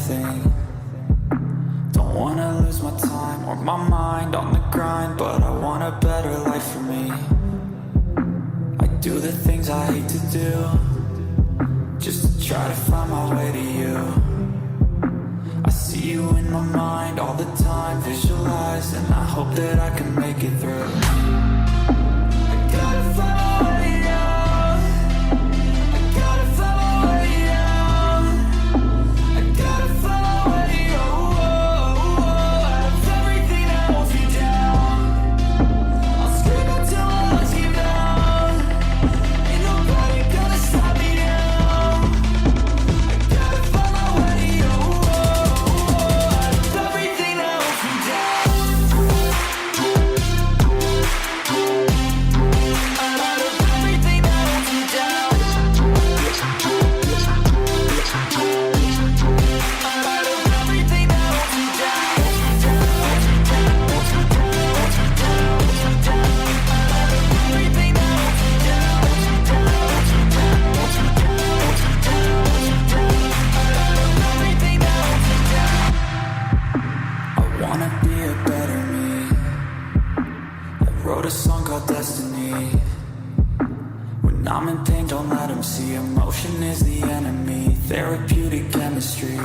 everything. Don't wanna lose my time or my mind on the grind, but I want a better life for me. I do the things I hate to do, just to try to find my way to you. I see you in my mind all the time, visualize, and I hope that I can make it through. I gotta find my way out. I gotta find my way out. I gotta find my way out of everything that holds me down. I'll scream until my lungs give out. Ain't nobody gonna stop me now. I gotta find my way out of everything that holds me down. Out of everything that holds me down. Out of everything that holds me down. I wanna be a better me. I wrote a song called Destiny. When I'm in pain, don't let them see. Emotion is the enemy. Therapeutic chemistry.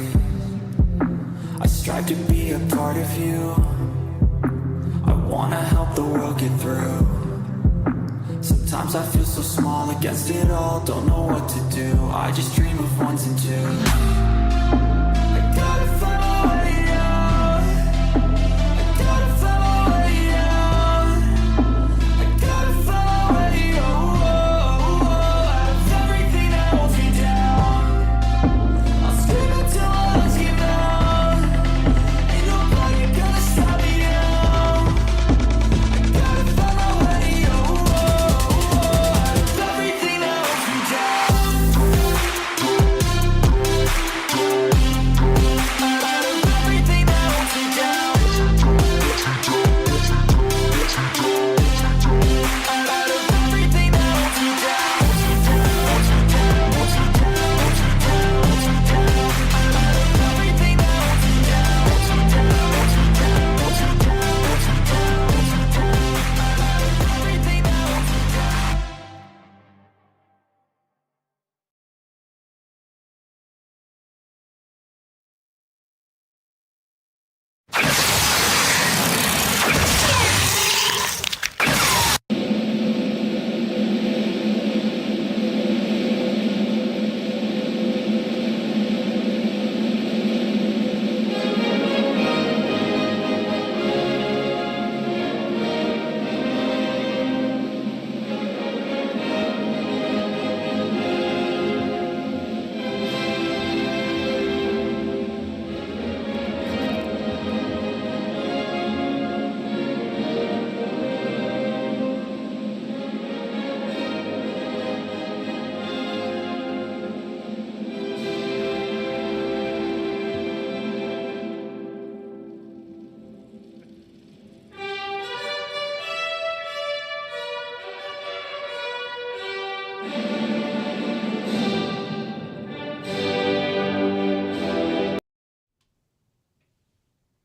I strive to be a part of you. I wanna help the world get through. Sometimes I feel so small against it all. Don't know what to do. I just dream of ones and twos. I gotta find my way out. I gotta find my way out. I gotta find my way out of everything that holds me down. I'll scream until my lungs give out. Ain't nobody gonna stop me now. I gotta find my way out of everything that holds me down. Out of everything that holds me down. Out of everything that holds me down.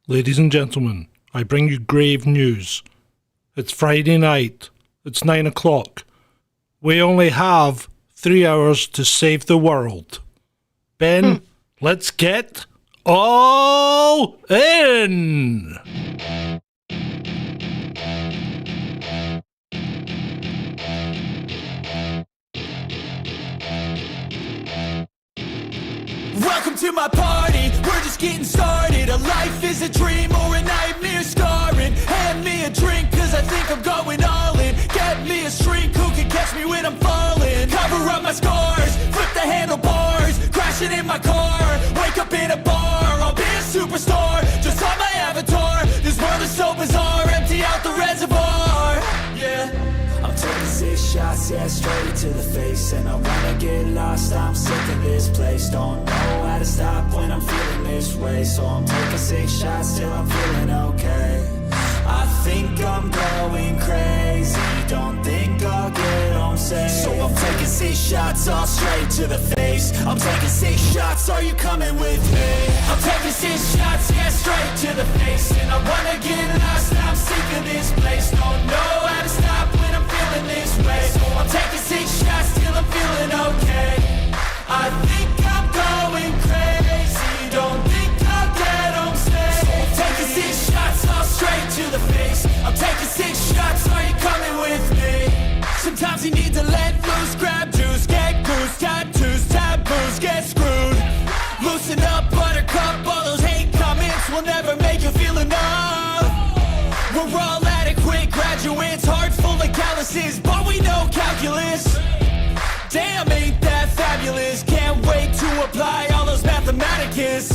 Ladies and gentlemen, I bring you grave news. It's Friday night. It's 9 o'clock. We only have 3 hours to save the world. Ben, let's get all in! Welcome to my party, we're just getting started. A life is a dream or a nightmare scarring. Hand me a drink cause I think I'm going all in. Get me a shrink who can catch me when I'm falling. Cover up my scars, flip the handlebars. Crashing in my car, wake up in a bar. I'll be a superstar, just on my avatar. This world is so bizarre, empty out the reservoir. Yeah, I'm taking 6 shots, yeah, straight to the face. And I wanna get lost, I'm sick of this place. Don't know how to stop when I'm feeling this way. So I'm taking 6 shots till I'm feeling okay. I think I'm going crazy, don't think I'll get home safe. So I'm taking 6 shots all straight to the face. I'm taking 6 shots, are you coming with me? I'm taking 6 shots, yeah, straight to the face. And I wanna get lost, I'm sick of this place. Don't know how to stop when I'm feeling this way. So I'm taking 6 shots till I'm feeling okay. I think I'm going crazy, don't think I'll get home safe. So I'm taking 6 shots all straight to the face. I'm taking 6 shots, are you coming with me? Sometimes you need to let loose, grab juice, get goose, tattoos, taboos, get screwed. Loosen up, buttercup, all those hate comments will never make you feel enough. We're all adequate graduates, heart full of calluses, but we know calculus. Damn, ain't that fabulous? Can't wait to apply all those mathematicus.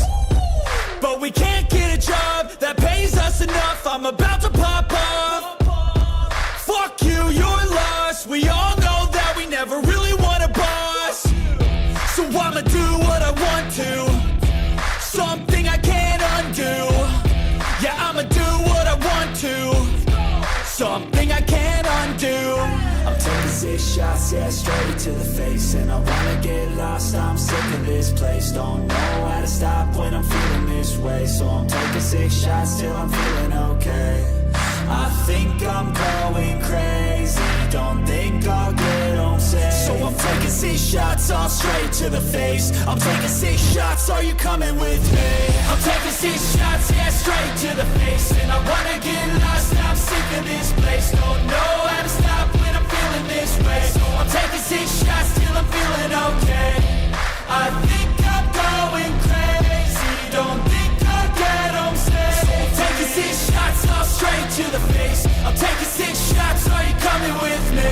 But we can't get a job that pays us enough. I'm about to pop off. Fuck you, you're lost. We all know that we never really want a boss. So I'ma do what I want to, something I can't undo. Yeah, I'ma do what I want to, something I can't undo. I'm taking 6 shots, yeah, straight to the face. And I wanna get lost, I'm sick of this place. Don't know how to stop when I'm feeling this way. So I'm taking 6 shots till I'm feeling okay. I think I'm going crazy, don't think I'll get home safe. So I'm taking 6 shots all straight to the face. I'm taking 6 shots, are you coming with me? I'm taking 6 shots, yeah, straight to the face. And I wanna get lost, I'm sick of this place. Don't know how to stop when I'm feeling this way. So I'm taking 6 shots till I'm feeling okay. I think I'm going crazy, don't think I'll get home safe. So I'm taking 6 shots all straight to the face. I'm taking 6 shots, are you coming with me?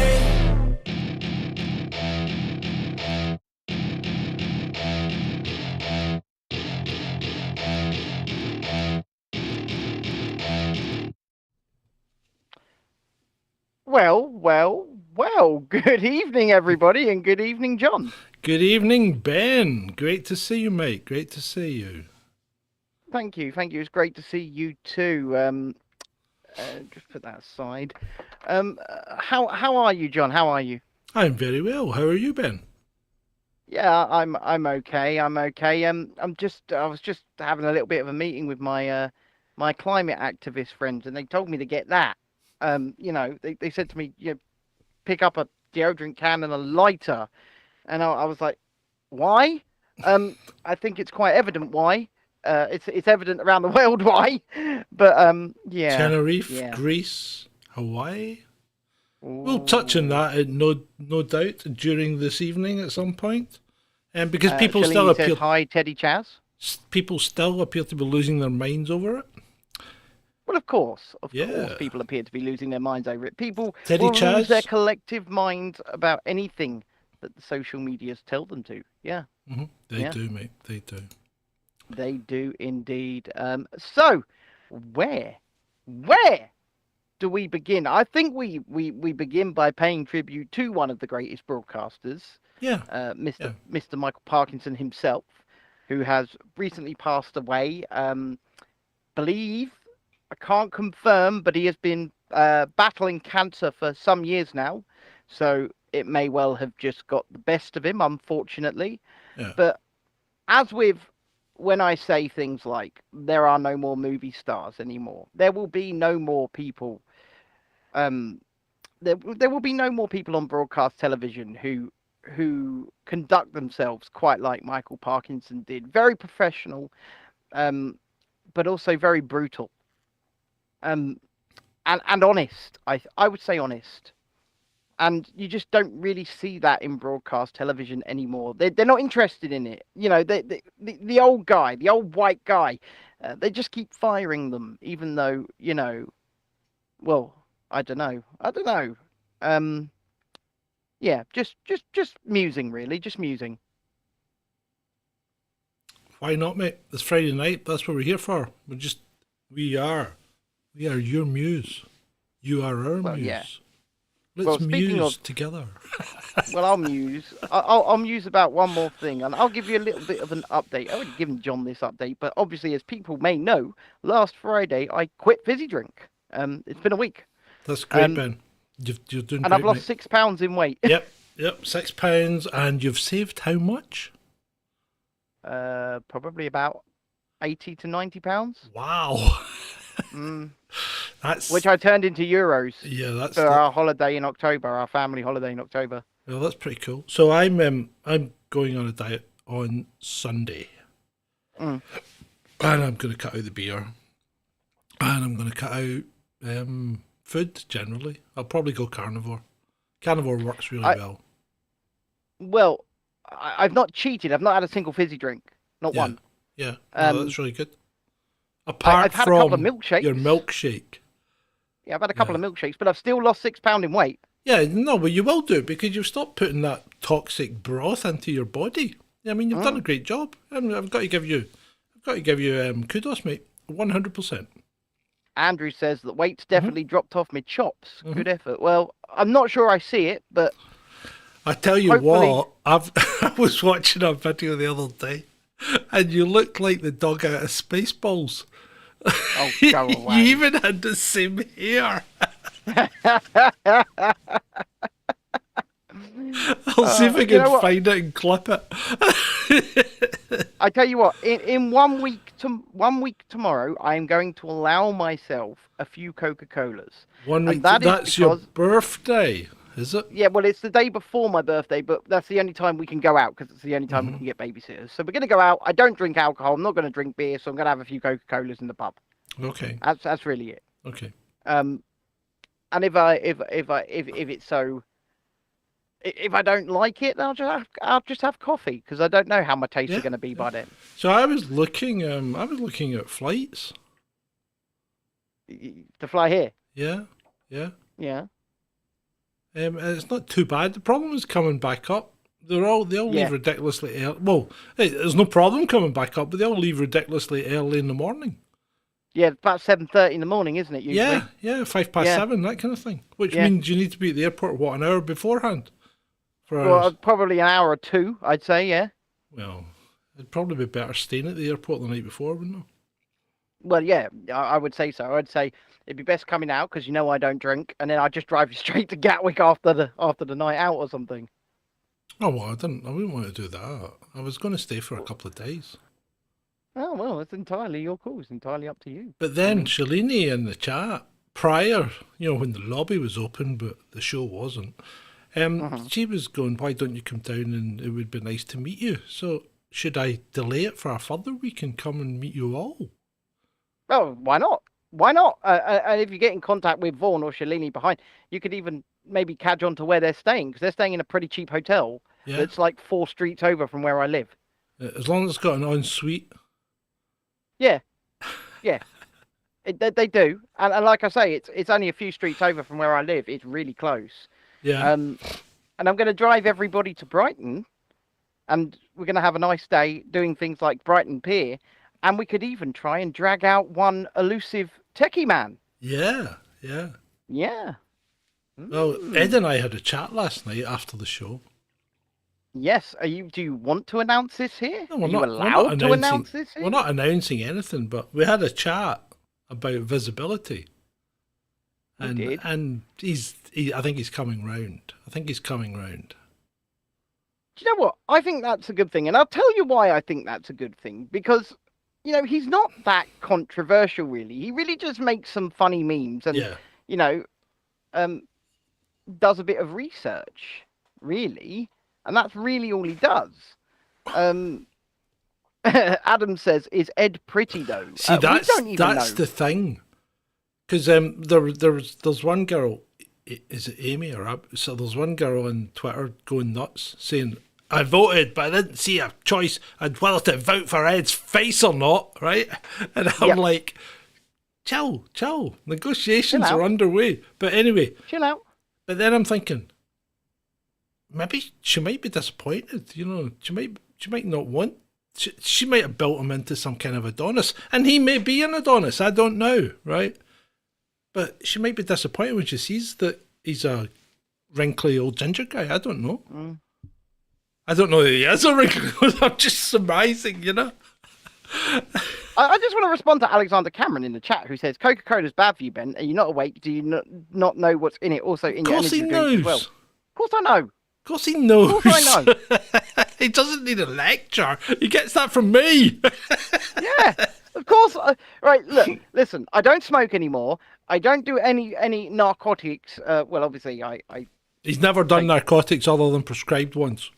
Well, good evening, everybody, and good evening, John. Good evening, Ben. Great to see you, mate. Great to see you. Thank you. It's great to see you too. Just put that aside. How are you, John? How are you? I'm very well. How are you, Ben? Yeah, I'm okay. I was just having a little bit of a meeting with my my climate activist friends, and they told me to get that. They said to me, pick up a deodorant can and a lighter, and I was like, why? I think it's quite evident why. It's evident around the world why, but yeah. Tenerife, yeah. Greece, Hawaii. Ooh. We'll touch on that, no doubt, during this evening at some point, and because people Shalini still says, appear, hi, Teddy Chaz. people still appear to be losing their minds over it. Well, of course, Yeah. people appear to be losing their minds over it. People Teddy will Chaz? lose their collective minds about anything that the social medias tell them to. Yeah, They Yeah. do, mate. They do. they do indeed. So, where do we begin? I think we begin by paying tribute to one of the greatest broadcasters, Yeah. Mr. Michael Parkinson himself, who has recently passed away. Believe, I can't confirm, but he has been battling cancer for some years now, so it may well have just got the best of him, unfortunately. Yeah. But as with when I say things like there are no more movie stars anymore, there will be no more people. There will be no more people on broadcast television who conduct themselves quite like Michael Parkinson did. Very professional, but also very brutal. And honest. I would say honest. And you just don't really see that in broadcast television anymore. They're not interested in it. The old guy, the old white guy, they just keep firing them, even though, well, I don't know. Yeah, just musing, really, just musing. Why not, mate? It's Friday night. That's what we're here for. We are your muse. You are our muse. Yeah. Let's muse together. Well, I'll muse. I'll muse about one more thing, and I'll give you a little bit of an update. I've already given John this update, but obviously, as people may know, last Friday I quit fizzy drink. It's been a week. That's great, Ben. You're doing great, And I've lost mate. 6 pounds in weight. Yep, £6, and you've saved how much? Probably about 80 to 90 pounds. Wow. That's Which I turned into euros that's for our holiday in October, our family holiday in October. well, that's pretty cool. So I'm going on a diet on Sunday, and I'm going to cut out the beer, and I'm going to cut out food generally. I'll probably go carnivore. Carnivore works really well. Well, I've not cheated. I've not had a single fizzy drink, not one. Yeah, no, that's really good. Apart I've had from a couple of milkshakes. your milkshake. Yeah, I've had a couple of milkshakes, but I've still lost 6 pounds in weight. Yeah, no, but you will do because you've stopped putting that toxic broth into your body. I mean, you've done a great job. I've got to give you kudos, mate. 100%. Andrew says that weight's definitely dropped off my chops. Good effort. Well, I'm not sure I see it, but I tell you what, I was watching a video the other day, and you looked like the dog out of Spaceballs. oh, go away. You even had the same hair. I'll see if I can find it and clip it. I tell you what, in 1 week tomorrow, I am going to allow myself a few Coca-Colas. 1 week. That's because your birthday, is it? Yeah, well, it's the day before my birthday, but that's the only time we can go out because it's the only time we can get babysitters. So we're going to go out. I don't drink alcohol. I'm not going to drink beer, so I'm going to have a few Coca-Colas in the pub. Okay. That's really it. Okay. And if it's so, if I don't like it, I'll just have coffee because I don't know how my tastes are going to be by then. So I was looking at flights to fly here. Yeah. Yeah. It's not too bad. The problem is coming back up. They all leave ridiculously early. Well, there's no problem coming back up, but they all leave ridiculously early in the morning. Yeah, about 7:30 in the morning, isn't it? Usually. Yeah, 7:05, that kind of thing. Which means you need to be at the airport an hour beforehand. Probably an hour or two, I'd say. Yeah. Well, it'd probably be better staying at the airport the night before, wouldn't it? Well, yeah, I would say so. I'd say it'd be best coming out because I don't drink, and then I'd just drive you straight to Gatwick after the night out or something. Oh well, I wouldn't want to do that. I was going to stay for a couple of days. Oh well, it's entirely your call. It's entirely up to you. But then Shalini in the chat prior, when the lobby was open but the show wasn't, she was going, "Why don't you come down and it would be nice to meet you?" So should I delay it for a further week and come and meet you all? Oh, why not? Why not? And if you get in contact with Vaughan or Shalini behind, you could even maybe cadge on to where they're staying because they're staying in a pretty cheap hotel that's like 4 streets over from where I live. As long as it's got an ensuite. Yeah. They do, and like I say, it's only a few streets over from where I live. It's really close. Yeah. And I'm going to drive everybody to Brighton, and we're going to have a nice day doing things like Brighton Pier, and we could even try and drag out one elusive techie man. Yeah. Well, Ed and I had a chat last night after the show. Yes. Do you want to announce this here? No, Are you allowed to announce this here? We're not announcing anything, but we had a chat about visibility. And did. And I think he's coming round. Do you know what? I think that's a good thing, and I'll tell you why I think that's a good thing. Because, he's not that controversial, really. He really just makes some funny memes and, does a bit of research, really. And that's really all he does. Adam says, "Is Ed pretty though?" See, that's the thing. Because there's one girl, is it Amy or so? There's one girl on Twitter going nuts saying, "I voted, but I didn't see a choice and whether to vote for Ed's face or not." Right? And I'm like, chill. Negotiations are underway. But anyway, chill out. But then I'm thinking, maybe she might be disappointed. She might not want. She might have built him into some kind of Adonis, and he may be an Adonis. I don't know, right? But she might be disappointed when she sees that he's a wrinkly old ginger guy. I don't know. I don't know that he is a wrinkly old. I'm just surmising, I just want to respond to Alexander Cameron in the chat, who says Coca-Cola's bad for you, Ben. Are you not awake? Do you not know what's in it? Also in your energy drink as well. Of course I know. Of course he knows. Of course I know. He doesn't need a lecture. He gets that from me. Yeah, of course. Right, look, listen. I don't smoke anymore. I don't do any narcotics. Well, obviously, He's never done narcotics other than prescribed ones.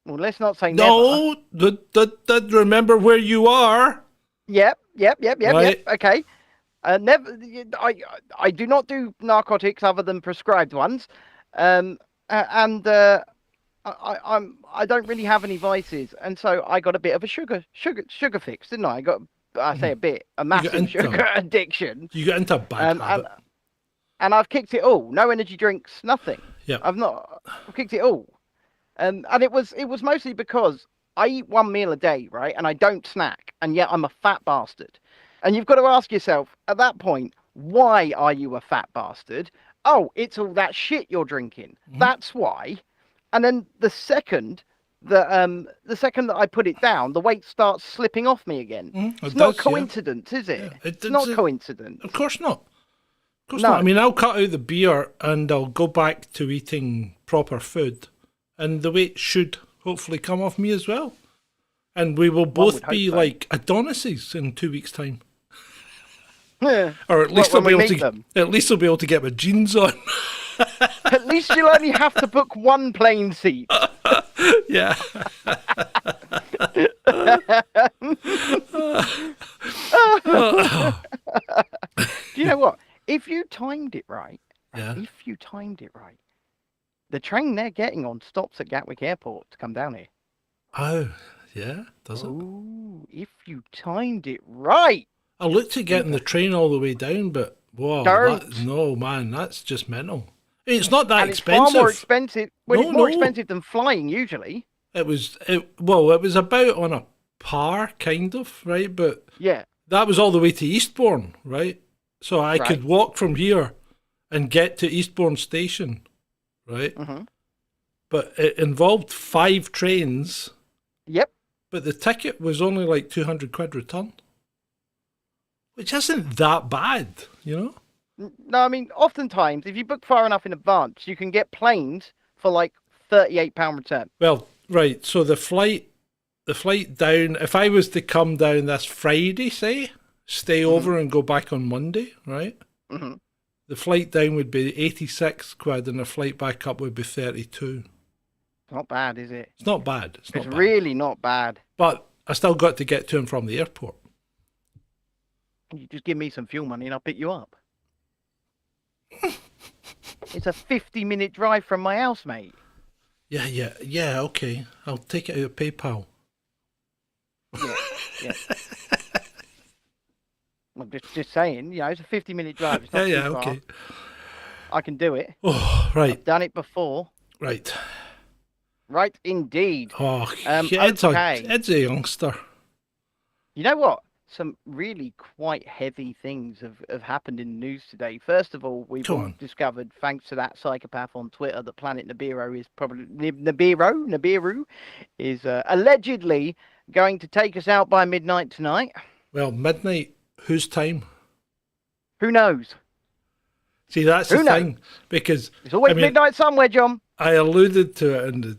Well, let's not say never. No, remember where you are. Yep. Right. Okay. Never. I do not do narcotics other than prescribed ones. I don't really have any vices, and so I got a bit of a sugar fix, didn't I? I say a massive sugar addiction. You got into a bad habit. And I've kicked it all. No energy drinks, nothing. Yeah. I've kicked it all. And it was mostly because I eat one meal a day, right? And I don't snack, and yet I'm a fat bastard. And you've got to ask yourself at that point, why are you a fat bastard? Oh, it's all that shit you're drinking. That's why. And then the second that I put it down, the weight starts slipping off me again. It's not coincidence, is it? Yeah, it's not coincidence. Of course not. Of course not. I mean, I'll cut out the beer and I'll go back to eating proper food, and the weight should hopefully come off me as well. And we will both be like Adonises in 2 weeks' time. Yeah. Or at least I'll be able to get my jeans on. At least you'll only have to book one plane seat. Yeah. Do you know what? If you timed it right, yeah. The train they're getting on stops at Gatwick Airport to come down here. Oh, yeah? Does it? Oh, if you timed it right. I looked at getting the train all the way down, but wow, no, man, that's just mental. I mean, it's not that expensive. It's far more expensive. Well, it's more expensive than flying usually. It was about on a par, kind of, right? But yeah, that was all the way to Eastbourne, right? So I could walk from here and get to Eastbourne Station, right? Mm-hmm. But it involved 5 trains. Yep. But the ticket was only like 200 quid return, which isn't that bad, you know? No, I mean, oftentimes, if you book far enough in advance, you can get planes for like £38 return. Well, right. So the flight down, if I was to come down this Friday, say, stay over and go back on Monday, right? Mm-hmm. The flight down would be 86 quid and the flight back up would be 32. Not bad, is it? It's not bad. It's really not bad. But I still got to get to and from the airport. You just give me some fuel money and I'll pick you up. It's a 50-minute drive from my house, mate. Yeah, okay. I'll take it out of PayPal. Yeah. I'm just saying, you know, it's a 50-minute drive. It's not too far. Okay. I can do it. Oh, right. I've done it before. Right. Right, indeed. Oh, it's a youngster. You know what? Some really quite heavy things have happened in the news today. First of all, we've discovered, thanks to that psychopath on Twitter, that Planet Nibiru is allegedly going to take us out by midnight tonight. Well, midnight, whose time? Who knows? See, that's the thing, because it's always midnight somewhere, John. I alluded to it in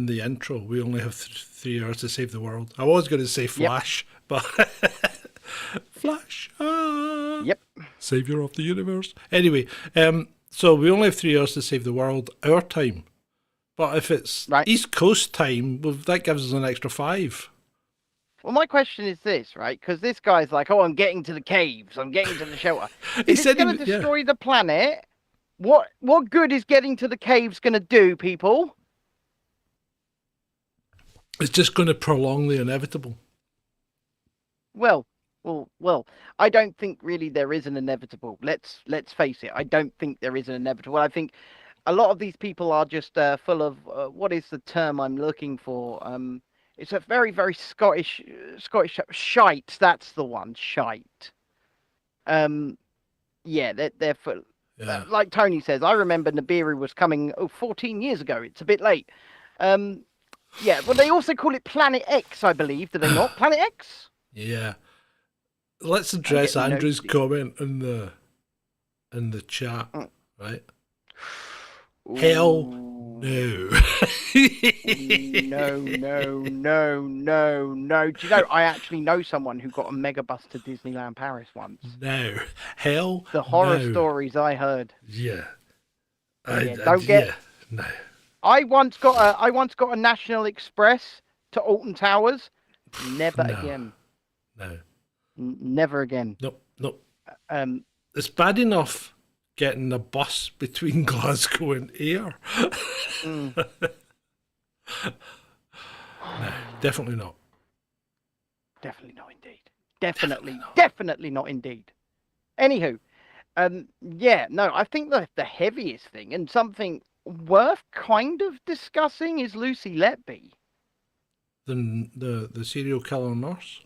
the intro. We only have 3 hours to save the world. I was going to say Flash, but Flash, yep, savior of the universe. Anyway, so we only have 3 hours to save the world, our time. But if it's East Coast time, well, that gives us an extra 5. Well, my question is this, right? Because this guy's like, "Oh, I'm getting to the caves. I'm getting to the shelter." He said it's going to destroy the planet. What good is getting to the caves going to do, people? It's just going to prolong the inevitable. Well, I don't think really there is an inevitable. Let's face it. I don't think there is an inevitable. I think a lot of these people are just full of what is the term I'm looking for? It's a very, very Scottish shite. That's the one, shite. Yeah, they're full. Yeah. Like Tony says, I remember Nibiru was coming 14 years ago. It's a bit late. Yeah, well, they also call it Planet X, I believe. Do they not? Planet X? Yeah. Let's address getting Andrew's nosy. comment in the chat, Mm. right? Hell Ooh. no. No, no, no, no, no. Do you know, I actually know someone who got a mega bus to Disneyland Paris once. No. Hell The horror no. stories I heard. Yeah. Yeah, don't get. Yeah. No. I once got a National Express to Alton Towers. Never No. again. No. Never again. Nope. Nope. Um, It's bad enough getting a bus between Glasgow and Ayr. mm. No, definitely not. Definitely not indeed. Definitely not indeed. Anywho, yeah, no, I think the heaviest thing and something worth kind of discussing is Lucy Letby. The serial killer nurse?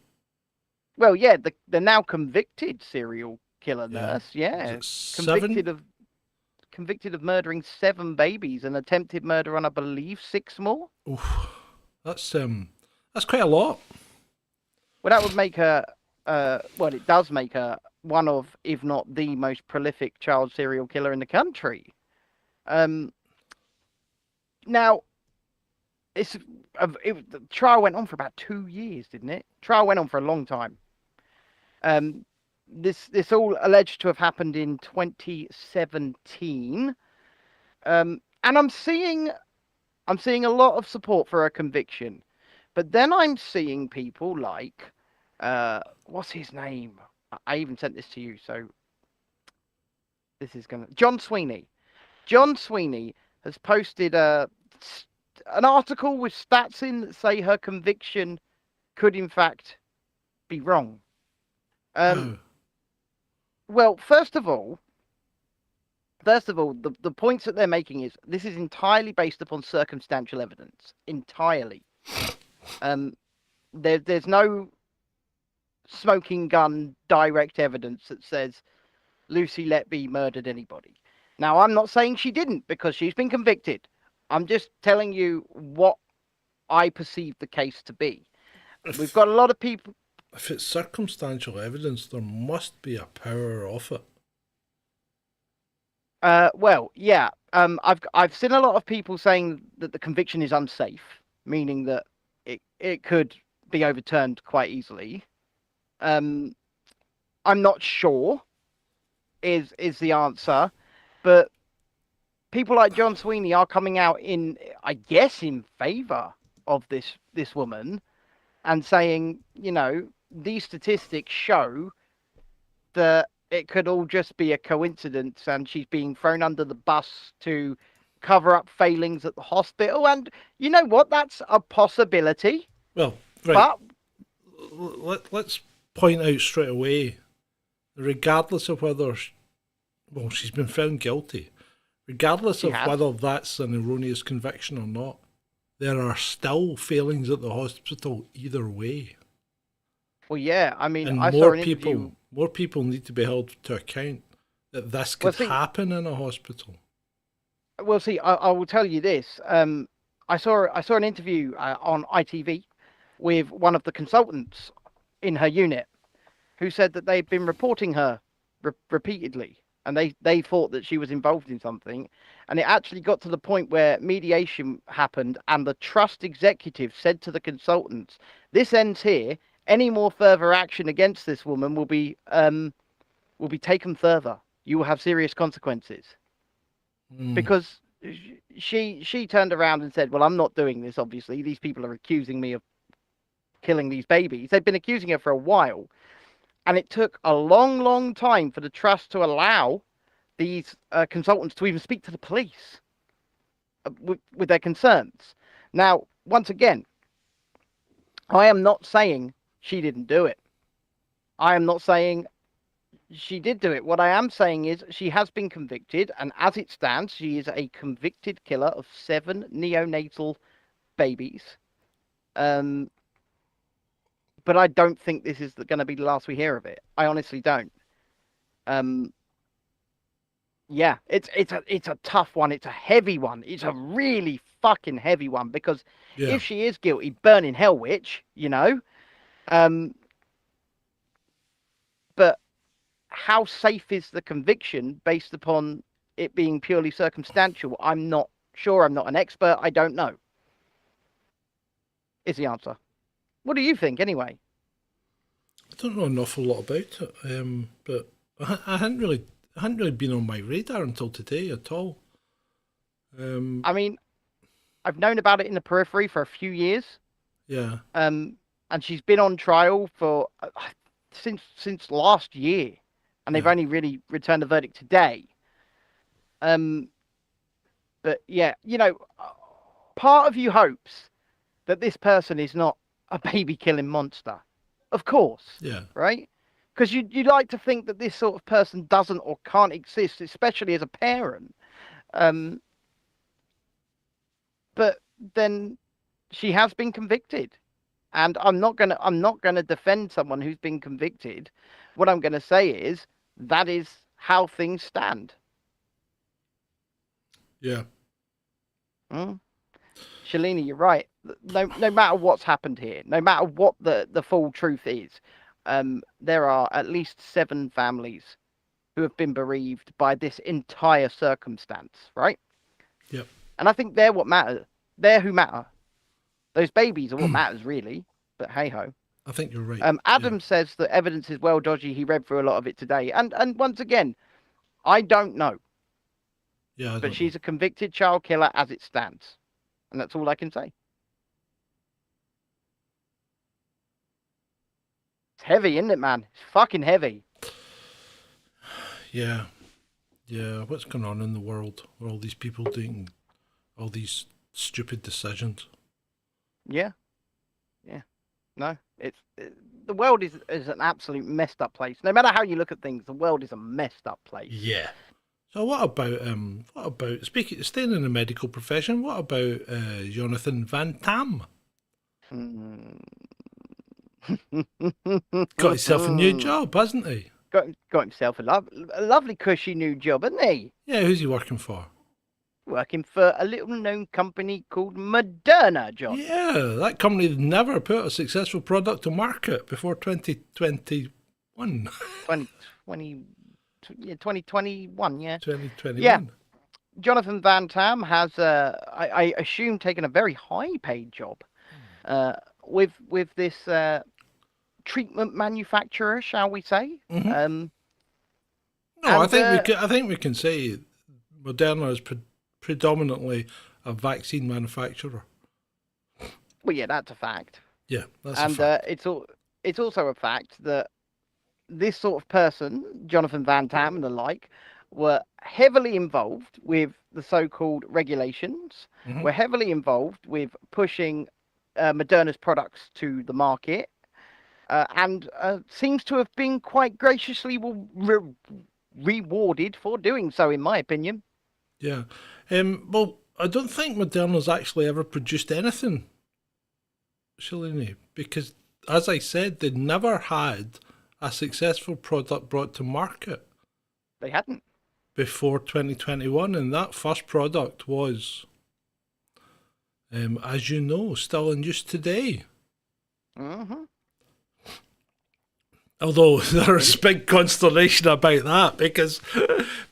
Well, yeah, the now convicted serial killer Yeah. nurse, yeah, Is it convicted of murdering 7 babies and attempted murder on, I believe, 6 more. Oof. That's quite a lot. Well, that would make her, well, it does make her one of, if not the most prolific child serial killer in the country. Now, the trial went on for about 2 years, didn't it? Trial went on for a long time. This all alleged to have happened in 2017, and I'm seeing a lot of support for her conviction, but then I'm seeing people like, what's his name? I even sent this to you, so this is John Sweeney. John Sweeney has posted an article with stats in that say her conviction could in fact be wrong. Well, first of all, the points that they're making is this is entirely based upon circumstantial evidence. Entirely. There's no smoking gun direct evidence that says Lucy Letby murdered anybody. Now, I'm not saying she didn't because she's been convicted. I'm just telling you what I perceive the case to be. We've got a lot of people. If it's circumstantial evidence, there must be a power of it. Well, yeah. I've seen a lot of people saying that the conviction is unsafe, meaning that it could be overturned quite easily. I'm not sure is the answer, but people like John Sweeney are coming out in favor of this woman and saying, you know, these statistics show that it could all just be a coincidence and she's being thrown under the bus to cover up failings at the hospital. And you know what? That's a possibility. Well, right. But Let's point out straight away, regardless of whether, she's been found guilty, regardless of whether that's an erroneous conviction or not, there are still failings at the hospital either way. Well, yeah, I mean, and I saw an interview. More people need to be held to account that this could happen in a hospital. Well, see, I will tell you this. I saw an interview on ITV with one of the consultants in her unit who said that they'd been reporting her repeatedly, and they thought that she was involved in something. And it actually got to the point where mediation happened, and the trust executive said to the consultants, "This ends here. Any more further action against this woman will be taken further. You will have serious consequences." Because she turned around and said, "Well, I'm not doing this. Obviously, these people are accusing me of killing these babies." They've been accusing her for a while, and it took a long, long time for the trust to allow these consultants to even speak to the police with their concerns. Now, once again, I am not saying she didn't do it. I am not saying she did do it. What I am saying is she has been convicted, and as it stands, she is a convicted killer of 7 neonatal babies. But I don't think this is going to be the last we hear of it. I honestly don't. Yeah, it's a tough one. It's a heavy one. It's a really fucking heavy one, because Yeah. if she is guilty, burn in hell, witch, you know. But how safe is the conviction based upon it being purely circumstantial? I'm not sure. I'm not an expert. I don't know. Is the answer. What do you think, anyway? I don't know an awful lot about it, but I hadn't really been on my radar until today at all. I mean, I've known about it in the periphery for a few years. Yeah. And she's been on trial for since last year, and they've only really returned the verdict today. But yeah, you know, part of you hopes that this person is not a baby killing monster, of course. Yeah. Right? Because you like to think that this sort of person doesn't or can't exist, especially as a parent. But then she has been convicted, and I'm not gonna defend someone who's been convicted. What I'm gonna say is that is how things stand. Yeah. Shalini, you're right. No matter what's happened here, no matter what the full truth is, there are at least 7 families who have been bereaved by this entire circumstance, right? Yep. And I think they're what matter. They're who matter. Those babies are what matters, really. But hey ho. I think you're right. Adam says that evidence is well dodgy. He read through a lot of it today. And once again, I don't know. Yeah. But she's a convicted child killer as it stands. And that's all I can say. It's heavy, isn't it, man? It's fucking heavy. Yeah. Yeah. What's going on in the world? Where all these people doing all these stupid decisions? Yeah. Yeah. No, the world is an absolute messed up place. No matter how you look at things, the world is a messed up place. Yeah. So what about staying in the medical profession? What about Jonathan Van Tam? Got himself a new job, hasn't he? Got himself a lovely cushy new job, hasn't he? Yeah. Who's he working for? Working for a little known company called Moderna, John. Yeah, that company never put a successful product to market before 2021. 2021, yeah. 2021. Yeah. Jonathan Van Tam has, I assume, taken a very high-paid job with this treatment manufacturer, shall we say? No, I think we can say Moderna is predominantly a vaccine manufacturer. Well, yeah, that's a fact. Yeah, that's a fact. It's also a fact that this sort of person, Jonathan Van Tam and the like, were heavily involved with the so-called regulations, were heavily involved with pushing Moderna's products to the market, and seems to have been quite graciously rewarded for doing so, in my opinion. Yeah. Well, I don't think Moderna's actually ever produced anything, Shalini, because, as I said, they never had a successful product brought to market. They hadn't. Before 2021, and that first product was, as you know, still in use today. Although there's a big consternation about that because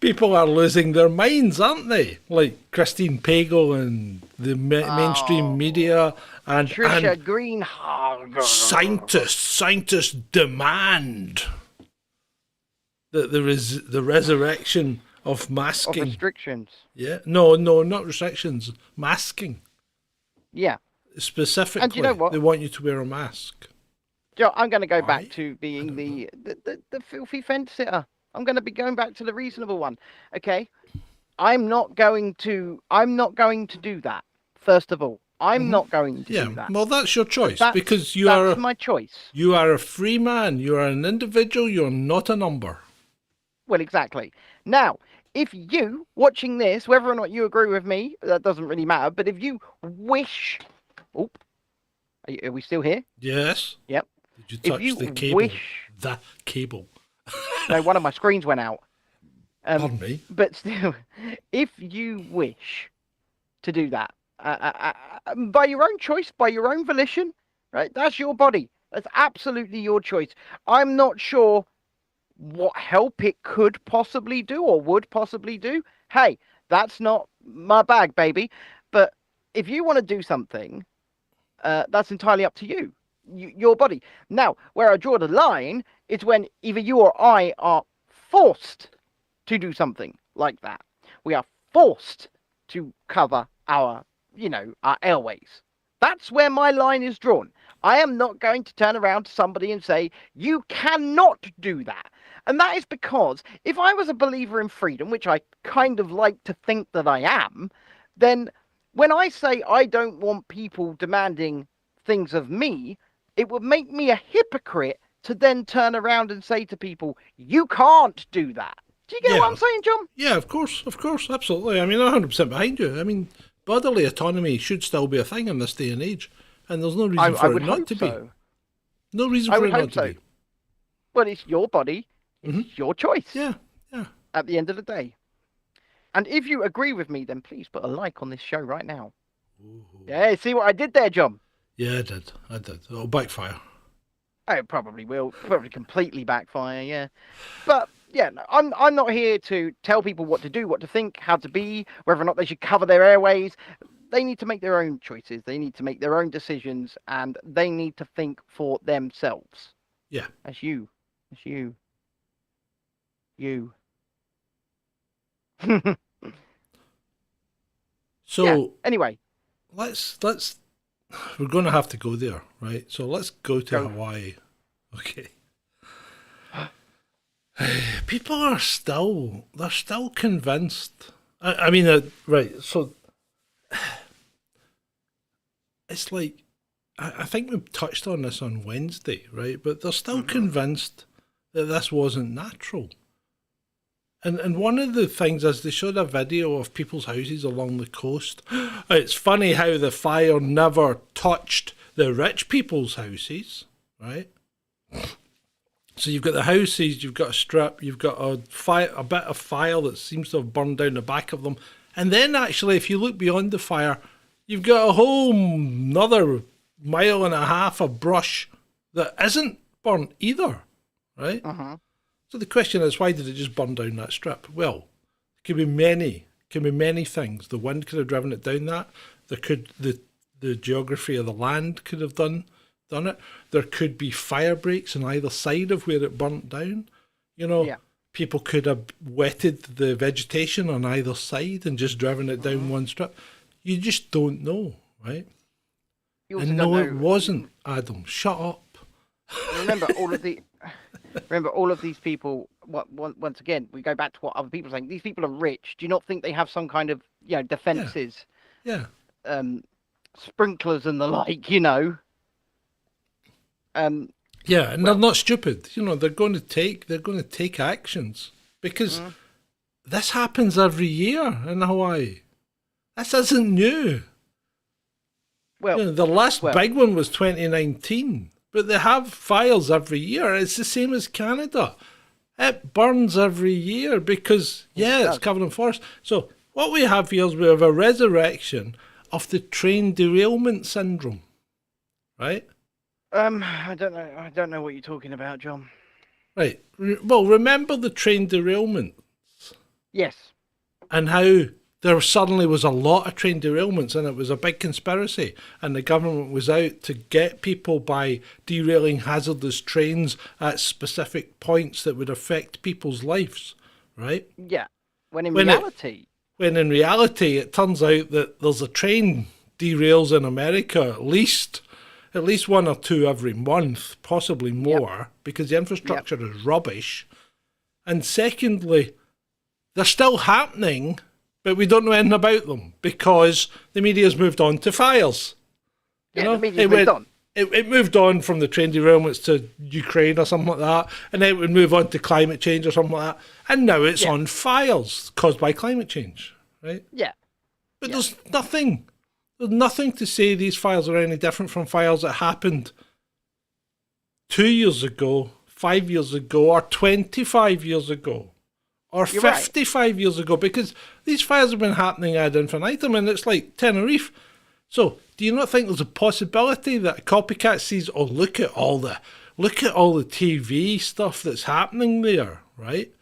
people are losing their minds, aren't they? Like Christine Pagel and the mainstream media and Trisha Green. Scientists demand that there is the resurrection of masking. Of restrictions. Yeah, no, not restrictions. Masking. Yeah. Specifically, and you know what? They want you to wear a mask. Joe, I'm going to go back to being the filthy fence sitter. I'm going to be going back to the reasonable one. Okay, I'm not going to do that. First of all, I'm not going to do that. Well, that's your choice because that's my choice. You are a free man. You are an individual. You're not a number. Well, exactly. Now, if you watching this, whether or not you agree with me, that doesn't really matter. But if you wish, are we still here? Yes. Yep. Did you touch the cable? The cable. No, one of my screens went out. Pardon me. But still, if you wish to do that, by your own choice, by your own volition, right? That's your body. That's absolutely your choice. I'm not sure what help it could possibly do or would possibly do. Hey, that's not my bag, baby. But if you want to do something, that's entirely up to you, your body. Now, where I draw the line is when either you or I are forced to do something like that. We are forced to cover our, our airways. That's where my line is drawn. I am not going to turn around to somebody and say, you cannot do that. And that is because if I was a believer in freedom, which I kind of like to think that I am, then when I say I don't want people demanding things of me, it would make me a hypocrite to then turn around and say to people, you can't do that. Do you get what I'm saying, John? Yeah, of course, absolutely. I mean, I'm 100% behind you. I mean, bodily autonomy should still be a thing in this day and age, and there's no reason for it not to be. No reason for it not to be. Well, it's your body. It's your choice. Yeah. At the end of the day. And if you agree with me, then please put a like on this show right now. Ooh. Yeah, see what I did there, John? Yeah, I did. It'll backfire. Oh, it probably will. Probably completely backfire, yeah. But, yeah, I'm not here to tell people what to do, what to think, how to be, whether or not they should cover their airways. They need to make their own choices. They need to make their own decisions, and they need to think for themselves. Yeah. That's you. You. So yeah, anyway, let's we're going to have to go there, right? So let's go to Hawaii. Okay. People are still convinced. I mean, right? So it's like I think we touched on this on Wednesday, right? But they're still convinced that this wasn't natural. And one of the things is they showed a video of people's houses along the coast. It's funny how the fire never touched the rich people's houses, right? So you've got the houses, you've got a strip, you've got a bit of fire that seems to have burned down the back of them. And then actually, if you look beyond the fire, you've got a whole another mile and a half of brush that isn't burnt either, right? So the question is, why did it just burn down that strip? Well, it could be many things. The wind could have driven it down that. There could the geography of the land could have done it. There could be fire breaks on either side of where it burnt down. People could have wetted the vegetation on either side and just driven it down one strip. You just don't know, right? And no, it wasn't, Adam. Shut up. Remember all of these people. Once again, we go back to what other people are saying. These people are rich. Do you not think they have some kind of defenses? Yeah. Sprinklers and the like. Yeah, and they're not stupid. They're going to take actions because this happens every year in Hawaii. This isn't new. Well, the last big one was 2019. But they have fires every year. It's the same as Canada. It burns every year because, it's covered in forest. So what we have here is we have a resurrection of the train derailment syndrome, right? I don't know what you're talking about, John. Right. Well, remember the train derailments? Yes. And how there suddenly was a lot of train derailments and it was a big conspiracy and the government was out to get people by derailing hazardous trains at specific points that would affect people's lives, right? Yeah. When in reality, it turns out that there's a train derails in America at least one or two every month, possibly more, because the infrastructure is rubbish. And secondly, they're still happening, but we don't know anything about them because the media's moved on to fires. The media's moved on. It moved on from the train derailments to Ukraine or something like that, and then it would move on to climate change or something like that. And now it's on fires caused by climate change, right? Yeah. But there's nothing to say these fires are any different from fires that happened 2 years ago, 5 years ago, or 25 years ago. or You're right. 55 years ago, because these fires have been happening ad infinitum, and it's like Tenerife. So, do you not think there's a possibility that a copycat sees, oh, look at all the TV stuff that's happening there, right?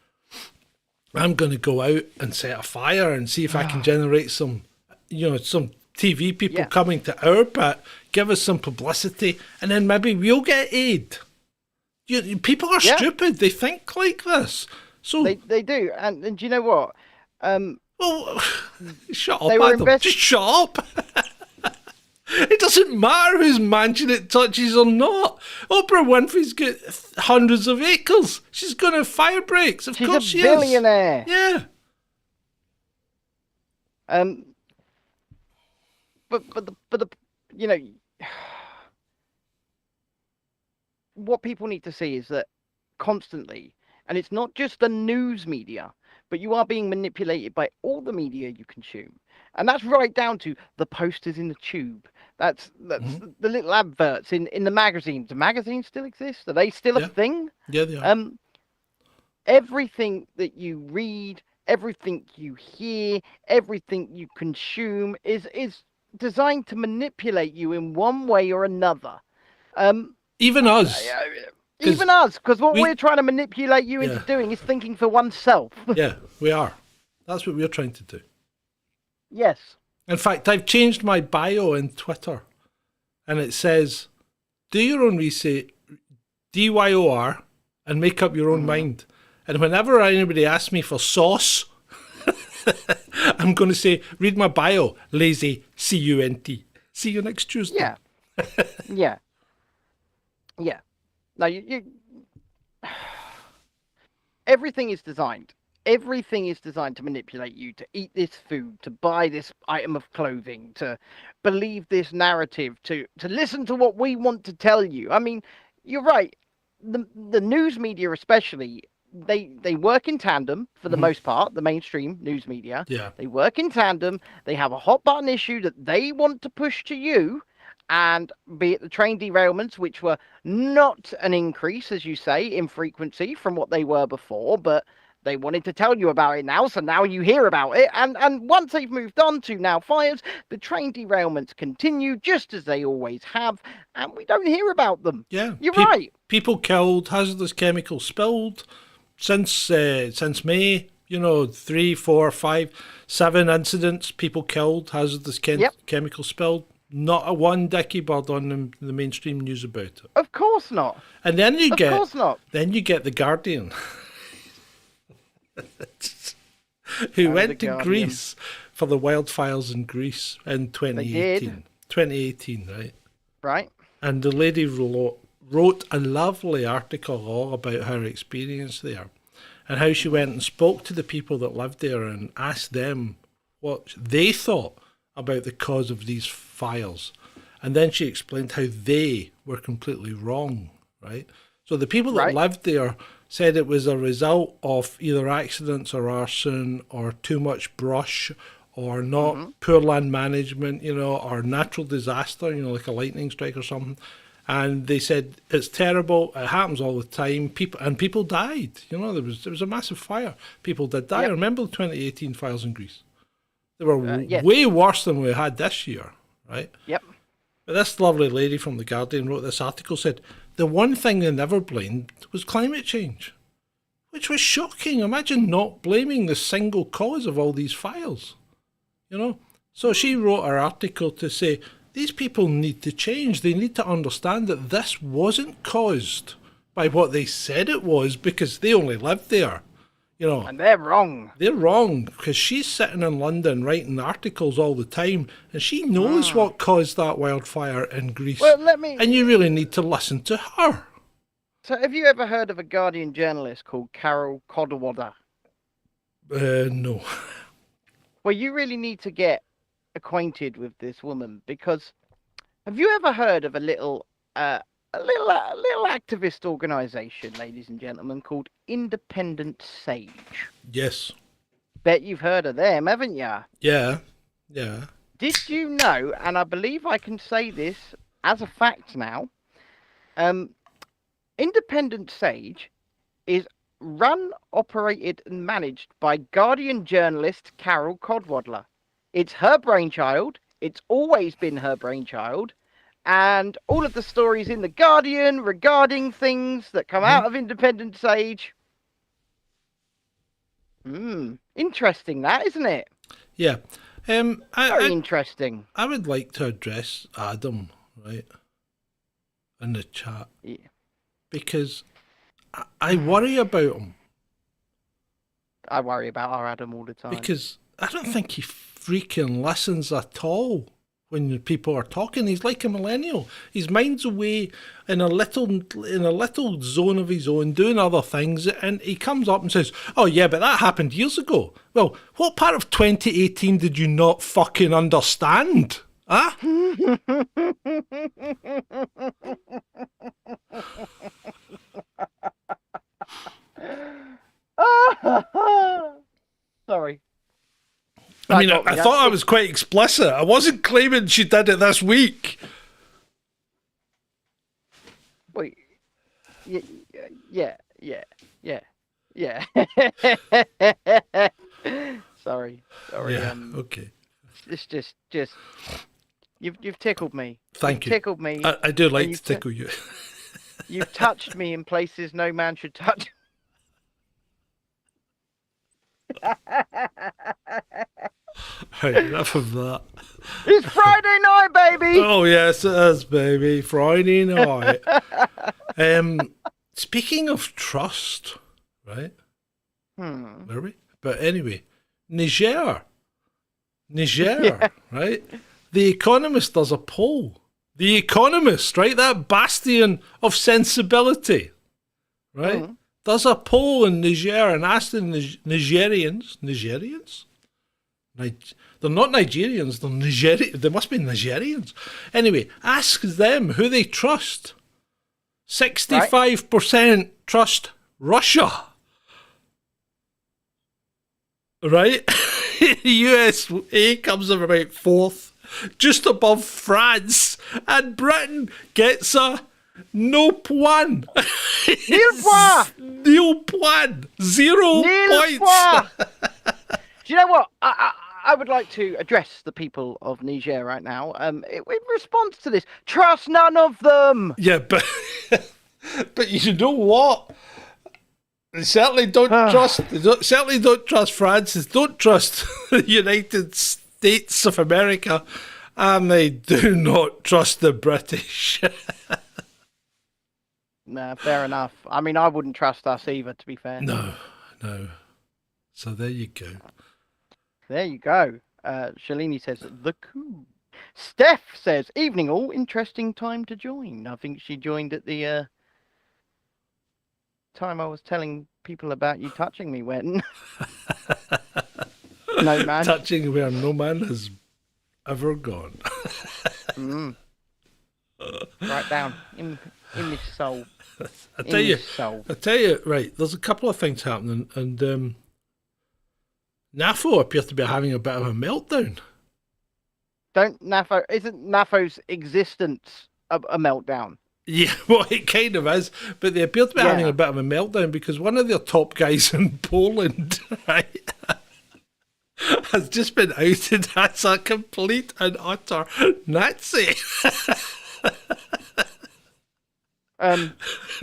I'm going to go out and set a fire and see if I can generate some TV people coming to our pit, give us some publicity, and then maybe we'll get aid. People are stupid. They think like this. So they do. And do you know what? Well, shut up, Adam. Just shut up. It doesn't matter whose mansion it touches or not. Oprah Winfrey's got hundreds of acres. She's going to have fire breaks. Of course she is. She's a billionaire. Yeah. But the you know, what people need to see is that constantly, and it's not just the news media, but you are being manipulated by all the media you consume. And that's right down to the posters in the tube. That's the little adverts in the magazines. Do magazines still exist? Are they still a thing? Yeah, they are. Everything that you read, everything you hear, everything you consume is designed to manipulate you in one way or another. Even us. Even us, because what we're trying to manipulate you into doing is thinking for oneself. Yeah, we are. That's what we're trying to do. Yes. In fact, I've changed my bio in Twitter, and it says, do your own research, DYOR, and make up your own mind. And whenever anybody asks me for sauce, I'm going to say, read my bio, lazy, CUNT. See you next Tuesday. Yeah. Yeah. Yeah. Now, you everything is designed. Everything is designed to manipulate you, to eat this food, to buy this item of clothing, to believe this narrative, to listen to what we want to tell you. I mean, you're right. The news media especially, they work in tandem for the most part, the mainstream news media. Yeah. They work in tandem. They have a hot button issue that they want to push to you. And be it the train derailments, which were not an increase, as you say, in frequency from what they were before, but they wanted to tell you about it now, so now you hear about it. And once they've moved on to now fires, the train derailments continue just as they always have, and we don't hear about them. Yeah. You're right. People killed, hazardous chemicals spilled since May. 3, 4, 5, 7 incidents, people killed, hazardous chemicals spilled. Not a one dicky bird on the mainstream news about it. Of course not. And then you get, of course not. Then you get the Guardian, who went to Greece for the wildfires in Greece in 2018. They did. 2018, right? Right. And the lady wrote a lovely article all about her experience there, and how she went and spoke to the people that lived there and asked them what they thought about the cause of these fires. And then she explained how they were completely wrong, right? So the people that lived there said it was a result of either accidents or arson or too much brush or not poor land management, or natural disaster, like a lightning strike or something. And they said it's terrible. It happens all the time. People died. There was a massive fire. People did die. I remember the 2018 fires in Greece. They were way worse than we had this year, right? Yep. But this lovely lady from The Guardian wrote this article, said the one thing they never blamed was climate change, which was shocking. Imagine not blaming the single cause of all these fires, So she wrote her article to say, these people need to change. They need to understand that this wasn't caused by what they said it was, because they only lived there. And they're wrong. They're wrong, because she's sitting in London writing articles all the time, and she knows what caused that wildfire in Greece. Well, and you really need to listen to her. So have you ever heard of a Guardian journalist called Carol Codwater? No. Well, you really need to get acquainted with this woman, because have you ever heard of a little activist organisation, ladies and gentlemen, called Independent Sage? Yes. Bet you've heard of them, haven't you? Yeah. Did you know, and I believe I can say this as a fact now, Independent Sage is run, operated, and managed by Guardian journalist Carol Codwadler. It's her brainchild. It's always been her brainchild. And all of the stories in The Guardian regarding things that come out of Independence Age. Interesting, that, isn't it? Yeah. Very interesting. I would like to address Adam, right, in the chat. Yeah. Because I worry about him. I worry about our Adam all the time. Because I don't think he freaking listens at all when people are talking. He's like a millennial. His mind's away in a little zone of his own, doing other things, and he comes up and says, "Oh yeah, but that happened years ago." Well, what part of 2018 did you not fucking understand? Huh? Sorry. I mean, I thought I was quite explicit. I wasn't claiming she did it this week. Wait. Yeah. Sorry. Yeah, okay. It's just you've tickled me. Thank you. Tickled me. I do like to tickle you. You've touched me in places no man should touch. Right, enough of that. It's Friday night, baby. Oh yes, it is, baby. Friday night. Speaking of trust, right? Were we? But anyway, Niger, Yeah. right? The Economist does a poll. The Economist, right? That bastion of sensibility, right? Does a poll in Niger and asks the Nigerians? They're not Nigerians, they're Nigerians. They must be Nigerians. Anyway, asks them who they trust. 65% trust Russia. Right? The USA comes in about 4th, just above France, and Britain gets a no point. Nil point. 0 points. Do you know what? I would like to address the people of Niger right now. In response to this, trust none of them. Yeah, but you know what? They certainly don't trust. Certainly don't trust France. They don't trust the United States of America, and they do not trust the British. Nah, fair enough. I mean, I wouldn't trust us either, to be fair. No. So there you go. There you go. Shalini says, the coup. Steph says, evening all, interesting time to join. I think she joined at the time I was telling people about you touching me when. No man. Touching where no man has ever gone. Right down in this soul. I tell you, right, there's a couple of things happening, and NAFO appears to be having a bit of a meltdown. Isn't NAFO's existence a meltdown? Yeah, well, it kind of is, but they appear to be having a bit of a meltdown because one of their top guys in Poland, right, has just been outed as a complete and utter Nazi.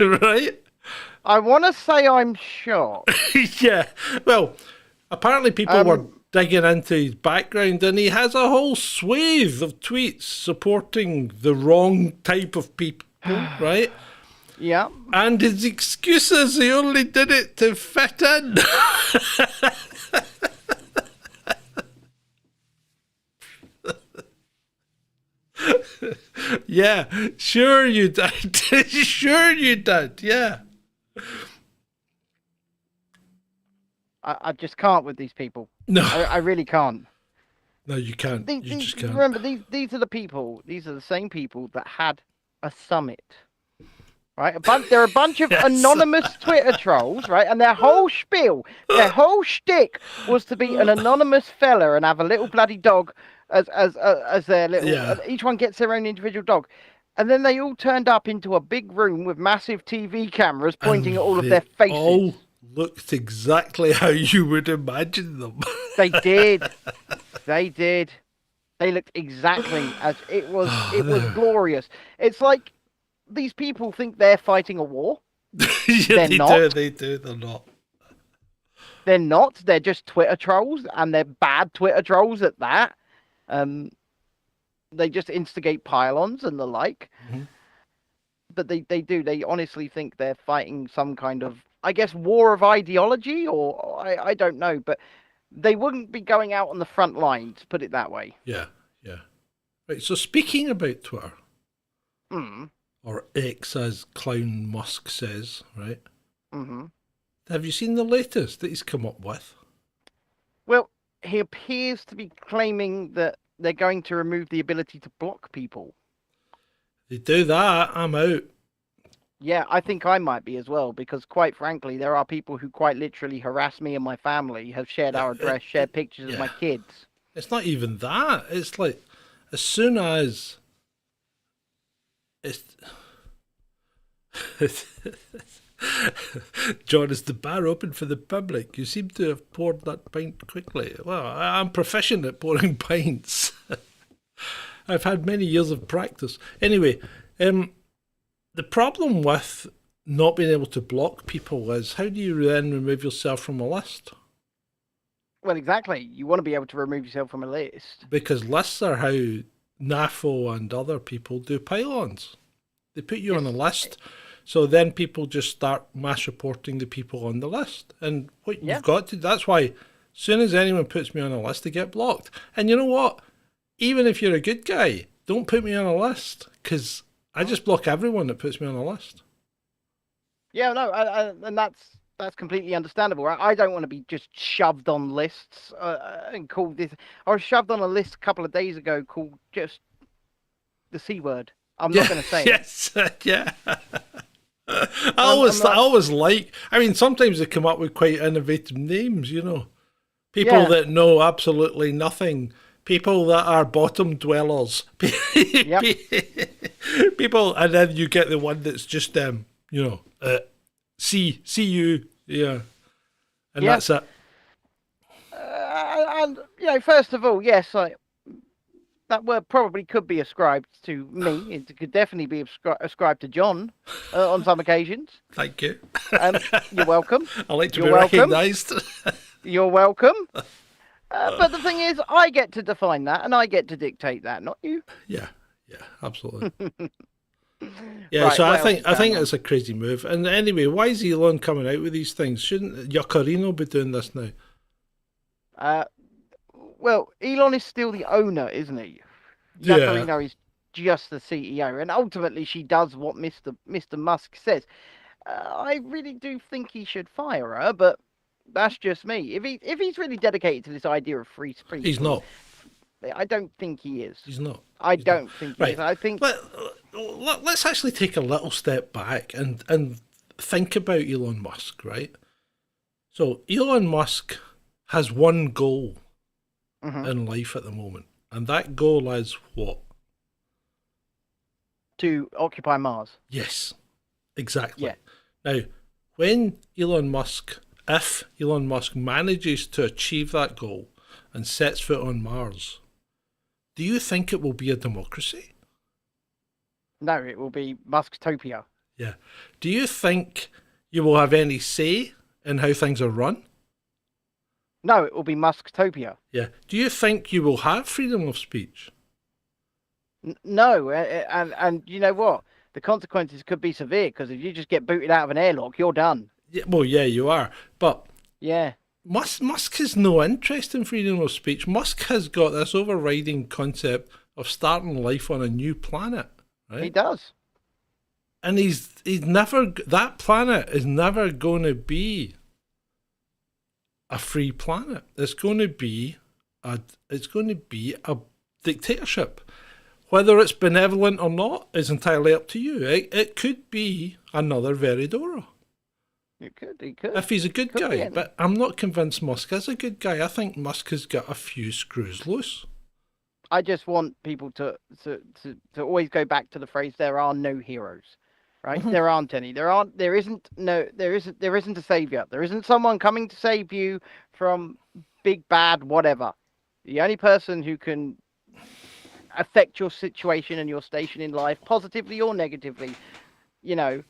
Right? I want to say I'm shocked. Yeah, well, apparently people were digging into his background, and he has a whole swathe of tweets supporting the wrong type of people, right? Yeah. And his excuse is he only did it to fit in. Yeah, sure you did. Sure you did, yeah. I just can't with these people. No. I really can't. No, you can't. You just can't. Remember, these are the same people that had a summit. Right? They're a bunch of anonymous Twitter trolls, right? And their whole spiel, their whole shtick was to be an anonymous fella and have a little bloody dog as their little. Yeah. Each one gets their own individual dog. And then they all turned up into a big room with massive TV cameras pointing at all of their faces. All looked exactly how you would imagine them. They did. They did. They looked exactly as it was. It was glorious. It's like these people think they're fighting a war. Yeah, They're not. They do. They're not. They're not. They're just Twitter trolls, and they're bad Twitter trolls at that. They just instigate pile-ons and the like. Mm-hmm. But they do. They honestly think they're fighting some kind of, I guess, war of ideology, or I don't know. But they wouldn't be going out on the front lines, put it that way. Yeah. Right, so speaking about Twitter, or X as Clown Musk says, right? Mm-hmm. Have you seen the latest that he's come up with? Well, he appears to be claiming that they're going to remove the ability to block people. They do that, I'm out. Yeah, I think I might be as well, because quite frankly, there are people who quite literally harass me and my family, have shared our address, shared pictures of my kids. It's not even that. It's like, as soon as it's John, is the bar open for the public? You seem to have poured that pint quickly. Well, I'm proficient at pouring pints. I've had many years of practice. Anyway, the problem with not being able to block people is, how do you then remove yourself from a list? Well, exactly. You want to be able to remove yourself from a list. Because lists are how NAFO and other people do pylons. They put you on a list, so then people just start mass reporting the people on the list. And what you've got to, that's why as soon as anyone puts me on a list, they get blocked. And you know what? Even if you're a good guy, don't put me on a list, because I just block everyone that puts me on a list. Yeah, no, and that's completely understandable. I don't want to be just shoved on lists and called this. I was shoved on a list a couple of days ago called just the C word. I'm not going to say it. Yeah. I always like, I mean, sometimes they come up with quite innovative names, you know. People that know absolutely nothing. People that are bottom dwellers. People, and then you get the one that's just see you, and that's it. And first of all, yes, that word probably could be ascribed to me. It could definitely be ascribed to John on some occasions. Thank you. You're welcome. I like to be recognised. You're welcome. But the thing is, I get to define that, and I get to dictate that, not you. Yeah, absolutely. Yeah, Right, so I think it's a crazy move. And anyway, why is Elon coming out with these things? Shouldn't Yuccarino be doing this now? Well, Elon is still the owner, isn't he? Yeah. Yuccarino is just the CEO, and ultimately she does what Mr. Musk says. I really do think he should fire her, but that's just me. If he's really dedicated to this idea of free speech, He's not. I don't think he is. He's not. I don't think he is. I think. Let's actually take a little step back and think about Elon Musk, right? So Elon Musk has one goal in life at the moment, and that goal is what? To occupy Mars. Yes, exactly. Yeah. Now, if Elon Musk manages to achieve that goal and sets foot on Mars, do you think it will be a democracy? No, it will be Musktopia. Yeah. Do you think you will have any say in how things are run? No, it will be Musktopia. Yeah. Do you think you will have freedom of speech? No, and you know what? The consequences could be severe, because if you just get booted out of an airlock, you're done. Yeah, well, yeah, you are. But yeah, Musk has no interest in freedom of speech. Musk has got this overriding concept of starting life on a new planet, right? He does. And he's never, that planet is never going to be a free planet. It's going to be a dictatorship. Whether it's benevolent or not is entirely up to you. It could be another Veridora. It could. He could. If he's a good guy. But I'm not convinced Musk is a good guy. I think Musk has got a few screws loose. I just want people to always go back to the phrase, there are no heroes. right? There aren't any. There isn't a savior. There isn't someone coming to save you from big bad whatever. The only person who can affect your situation and your station in life positively or negatively, you know,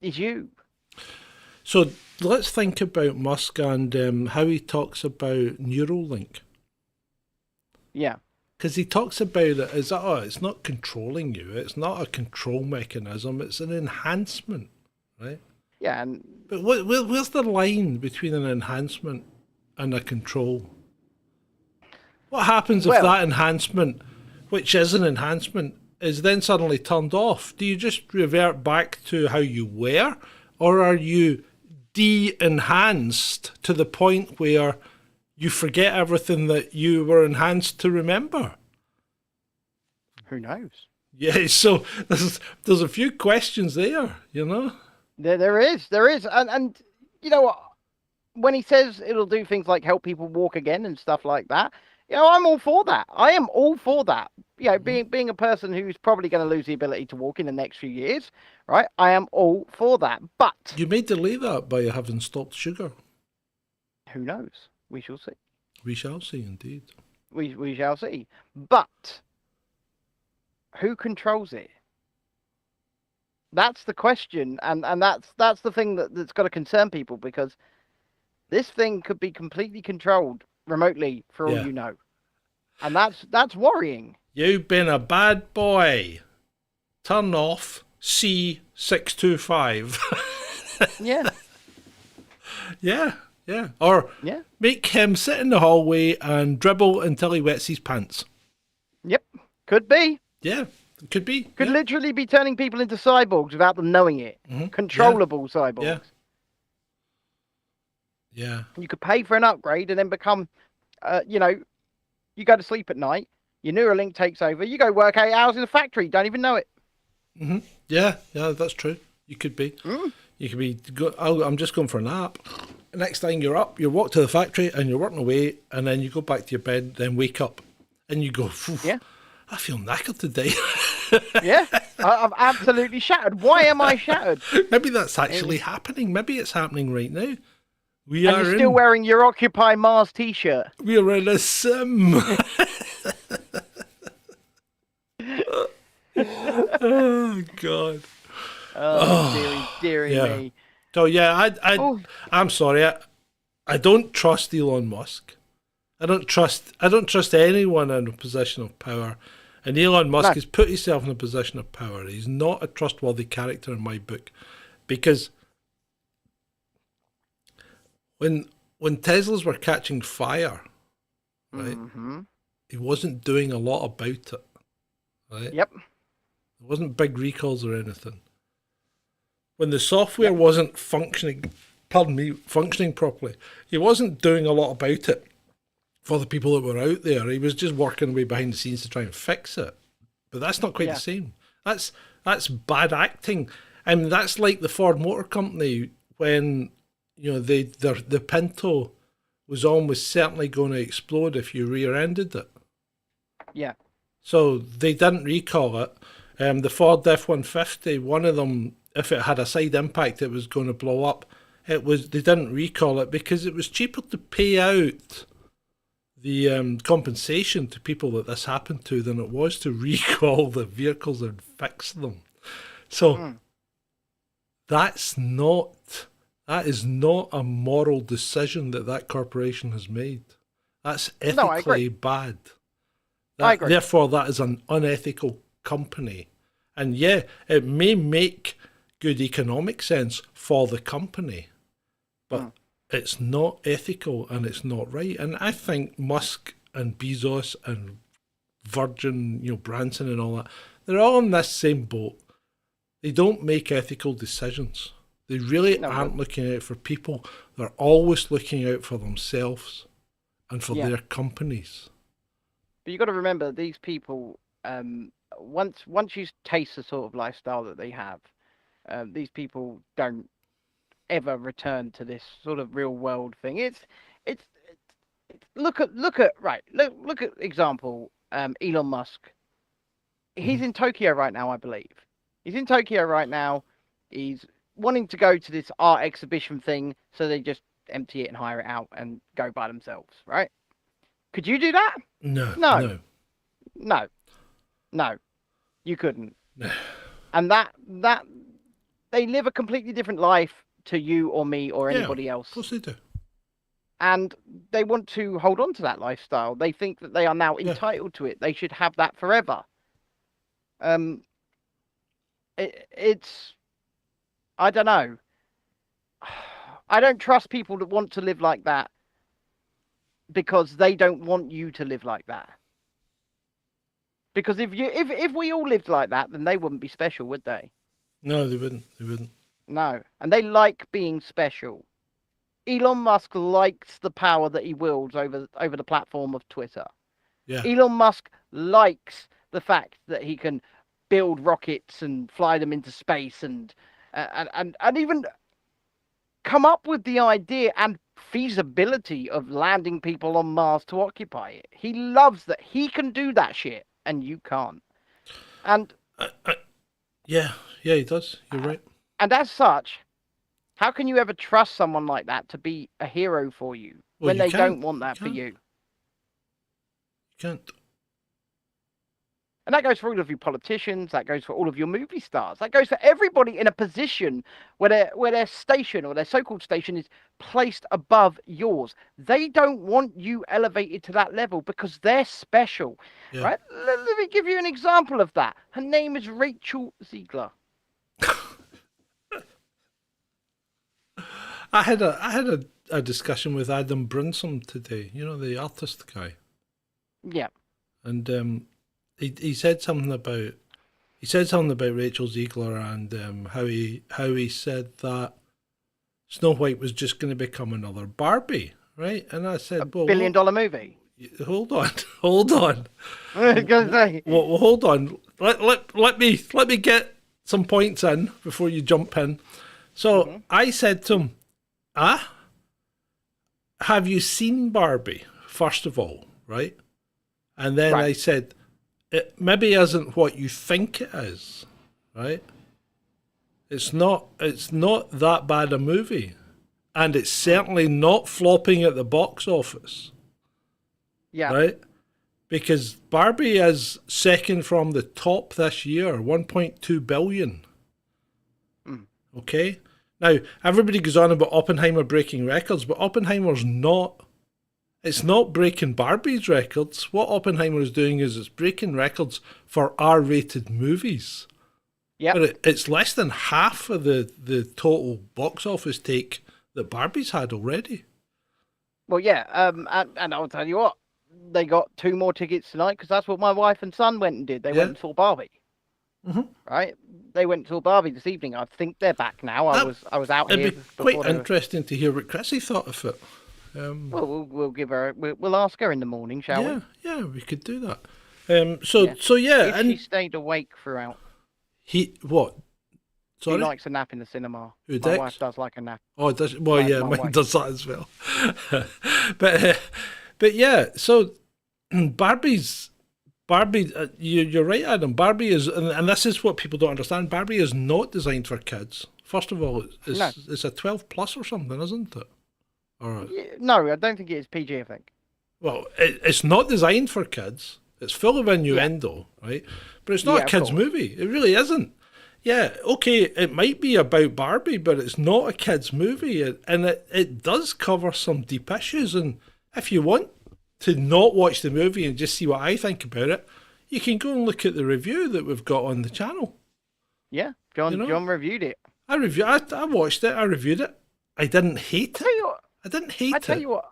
is you. So let's think about Musk and how he talks about Neuralink. Yeah. Because he talks about it as, it's not controlling you. It's not a control mechanism. It's an enhancement, right? Yeah, But where's the line between an enhancement and a control? What happens if that enhancement, which is an enhancement, is then suddenly turned off? Do you just revert back to how you were? Or are you de-enhanced to the point where you forget everything that you were enhanced to remember? Who knows? Yeah, so there's a few questions there, you know? There is. And you know what? When he says it'll do things like help people walk again and stuff like that, you know, I'm all for that. I am all for that. You know, being a person who's probably going to lose the ability to walk in the next few years, right? I am all for that. But You may delay that by having stopped sugar. who knows? We shall see. We shall see, indeed. We shall see. But who controls it? That's the question, and that's the thing that's got to concern people, because this thing could be completely controlled remotely for all you know, and that's worrying. You've been a bad boy. Turn off C625. Yeah. Yeah. Or make him sit in the hallway and dribble until he wets his pants. Yep. Could be. Yeah, it could be. Could literally be turning people into cyborgs without them knowing it. Controllable cyborgs. Yeah. You could pay for an upgrade and then become, you know, you go to sleep at night, your Neuralink takes over, you go work 8 hours in the factory, don't even know it. Yeah, that's true. You could be. You could be, I'm just going for a nap. Next thing you're up, you walk to the factory and you're working away, and then you go back to your bed, then wake up and you go, I feel knackered today. Yeah, I'm absolutely shattered. Why am I shattered? Maybe that's actually happening. Maybe it's happening right now. You're still wearing your Occupy Mars t-shirt. We are in a sim. Oh, God. Oh, dearie me. So, I'm sorry. I don't trust Elon Musk. I don't trust anyone in a position of power. And Elon Musk has put himself in a position of power. He's not a trustworthy character in my book. Because when Teslas were catching fire, right, he wasn't doing a lot about it. Right? Yep. There wasn't big recalls or anything. When the software wasn't functioning properly, he wasn't doing a lot about it for the people that were out there. He was just working away behind the scenes to try and fix it. But that's not quite the same. That's bad acting. I mean, that's like the Ford Motor Company when, you know, the Pinto was almost certainly going to explode if you rear-ended it. Yeah. So they didn't recall it. The Ford F-150, one of them, if it had a side impact, it was going to blow up. They didn't recall it because it was cheaper to pay out the compensation to people that this happened to than it was to recall the vehicles and fix them. So that is not a moral decision that corporation has made. That's ethically bad. I agree. Therefore, that is an unethical company. And yeah, it may make good economic sense for the company, but it's not ethical and it's not right. And I think Musk and Bezos and Virgin, Branson and all that, they're all in this same boat. They don't make ethical decisions. They really aren't looking out for people. They're always looking out for themselves and for their companies. But you've got to remember, these people, once you taste the sort of lifestyle that they have, these people don't ever return to this sort of real world thing. It's look at example, Elon Musk. He's in Tokyo right now, I believe. He's in Tokyo right now. He's wanting to go to this art exhibition thing, so they just empty it and hire it out and go by themselves, right? Could you do that? No, No. no. No. No. You couldn't. And that they live a completely different life to you or me or anybody else. Of course they do. And they want to hold on to that lifestyle. They think that they are now entitled to it. They should have that forever. It's I don't know. I don't trust people that want to live like that because they don't want you to live like that. Because if we all lived like that, then they wouldn't be special, would they? No, they wouldn't. They wouldn't. No. And they like being special. Elon Musk likes the power that he wields over the platform of Twitter. Yeah. Elon Musk likes the fact that he can build rockets and fly them into space and even come up with the idea and feasibility of landing people on Mars to occupy it. He loves that he can do that shit and you can't. And yeah, he does. You're right. And as such, how can you ever trust someone like that to be a hero for you when they don't want that for you? You can't. And that goes for all of you politicians. That goes for all of your movie stars. That goes for everybody in a position where their station or their so-called station is placed above yours. They don't want you elevated to that level because they're special, right? Let me give you an example of that. Her name is Rachel Ziegler. I had a discussion with Adam Brunson today. You know, the artist guy. Yeah. And he said something about Rachel Ziegler and how he said that Snow White was just going to become another Barbie, right? And I said, $1 billion movie. Hold on. I was gonna say. Well, hold on. Let me get some points in before you jump in. So I said to him, have you seen Barbie, first of all, right? And then I said, it maybe isn't what you think it is, right? It's not that bad a movie. And it's certainly not flopping at the box office. Yeah. Right? Because Barbie is second from the top this year, 1.2 billion. Okay? Now, everybody goes on about Oppenheimer breaking records, but Oppenheimer's not. It's not breaking Barbie's records. What Oppenheimer is doing is it's breaking records for R-rated movies. Yeah. But it's less than half of the total box office take that Barbie's had already. Well, yeah. And I'll tell you what, they got 2 more tickets tonight because that's what my wife and son went and did. They went and saw Barbie. Right? They went and saw Barbie this evening. I think they're back now. I was out here. It'd be quite interesting to hear what Chrissy thought of it. Well, we'll give her. We'll ask her in the morning, shall we? Yeah, we could do that. So yeah, if and she stayed awake throughout. What? Sorry? He likes a nap in the cinema. Who, My Dex? wife does like a nap. Oh, it does. Well, yeah, my mine wife. does that as well. but yeah. So Barbie. You're right, Adam. Barbie is, and this is what people don't understand. Barbie is not designed for kids. First of all, it's a 12 plus or something, isn't it? Or no, I don't think it is PG. I think. Well, it's not designed for kids. It's full of innuendo, right? But it's not a kids' movie. It really isn't. Yeah, okay, it might be about Barbie, but it's not a kids' movie. And it does cover some deep issues. And if you want to not watch the movie and just see what I think about it, you can go and look at the review that we've got on the channel. Yeah, John reviewed it. I watched it. I reviewed it. I didn't hate it. I didn't hate it. I tell you what.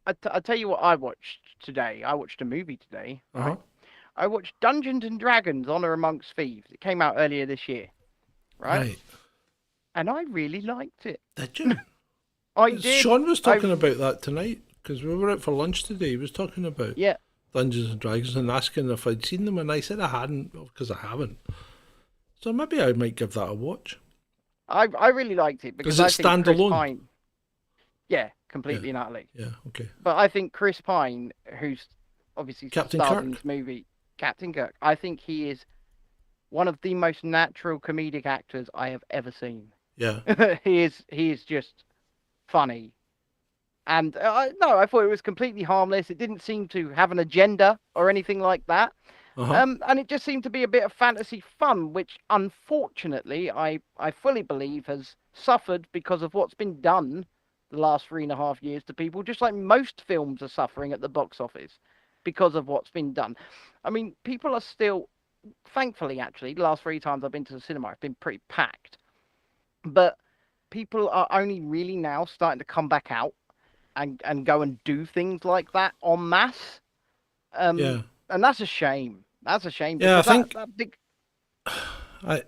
I tell you what I watched today. I watched a movie today. Right? I watched Dungeons and Dragons: Honor Amongst Thieves. It came out earlier this year. Right. And I really liked it. Did you? I did. Sean was talking about that tonight because we were out for lunch today. He was talking about Dungeons and Dragons and asking if I'd seen them, and I said I hadn't because I haven't. So maybe I might give that a watch. I really liked it because Does it stand alone? Yeah, completely and utterly. Yeah, okay. But I think Chris Pine, who's obviously Captain starred Kirk? in this movie, Captain Kirk, I think he is one of the most natural comedic actors I have ever seen. Yeah. He is just funny. And no, I thought it was completely harmless. It didn't seem to have an agenda or anything like that. And it just seemed to be a bit of fantasy fun, which unfortunately I fully believe has suffered because of what's been done the last 3.5 years to people, just like most films are suffering at the box office because of what's been done. I mean, people are still, thankfully, actually, the last 3 times I've been to the cinema, I've been pretty packed. But people are only really now starting to come back out and go and do things like that en masse. Yeah. And that's a shame. That's a shame. Yeah, I think that big... I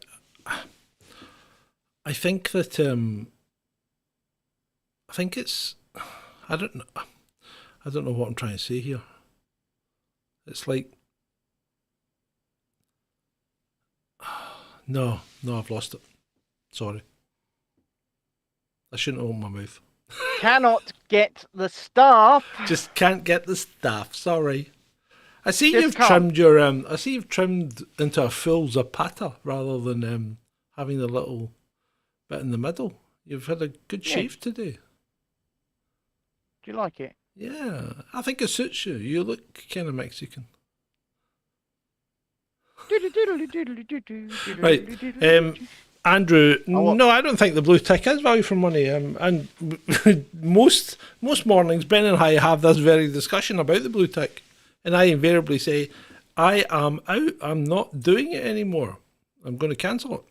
think that I think it's I don't know what I'm trying to say here. It's like no, I've lost it. Sorry. I shouldn't open my mouth. Cannot get the staff. Just can't get the staff. Sorry. I see Just you've can't. trimmed your I see you've trimmed into a full zapata rather than having the little bit in the middle. You've had a good shave today. Do you like it? Yeah, I think it suits you. You look kind of Mexican. Right. Andrew, no, I don't think the blue tick is value for money. And most mornings, Ben and I have this very discussion about the blue tick, and I invariably say, I am out. I'm not doing it anymore. I'm going to cancel it,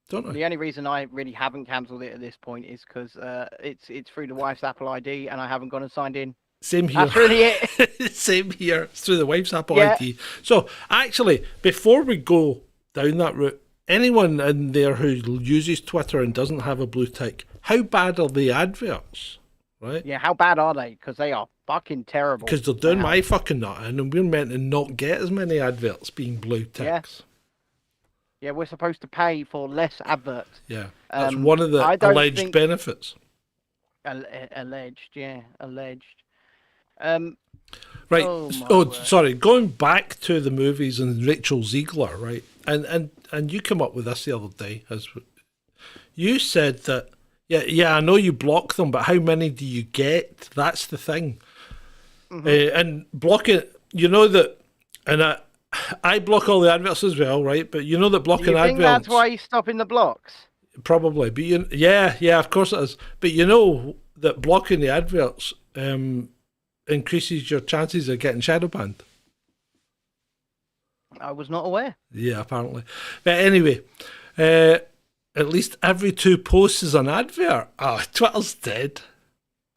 don't I? The only reason I really haven't cancelled it at this point is because it's through the wife's Apple ID, and I haven't gone and signed in. Same here. That's really it. Same here. It's through the wife's Apple ID. So, actually, before we go down that route, anyone in there who uses Twitter and doesn't have a blue tick, how bad are the adverts? Right? Yeah, how bad are they? Because they are fucking terrible. Because they're doing my fucking nut, and we're meant to not get as many adverts being blue ticks. Yeah, we're supposed to pay for less adverts. Yeah, that's one of the alleged benefits. Alleged, yeah, alleged. Right. Sorry. Going back to the movies and Rachel Ziegler, right? And you came up with this the other day. As you said that, yeah, I know you block them, but how many do you get? That's the thing. Mm-hmm. And blocking, you know that, and I block all the adverts as well, right? But you know that blocking adverts. Do you think that's why he's stopping the blocks? Probably, but yeah, of course it is. But you know that blocking the adverts increases your chances of getting shadow banned. I was not aware. Yeah, apparently. But anyway, at least every 2 posts is an advert. Oh, Twitter's dead.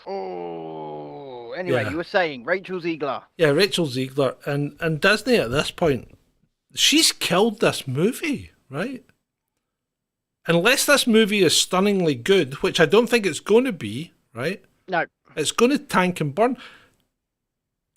Oh, anyway, you were saying Rachel Ziegler. Yeah, Rachel Ziegler. And Disney at this point, she's killed this movie, right? Unless this movie is stunningly good, which I don't think it's going to be, right? No. It's going to tank and burn.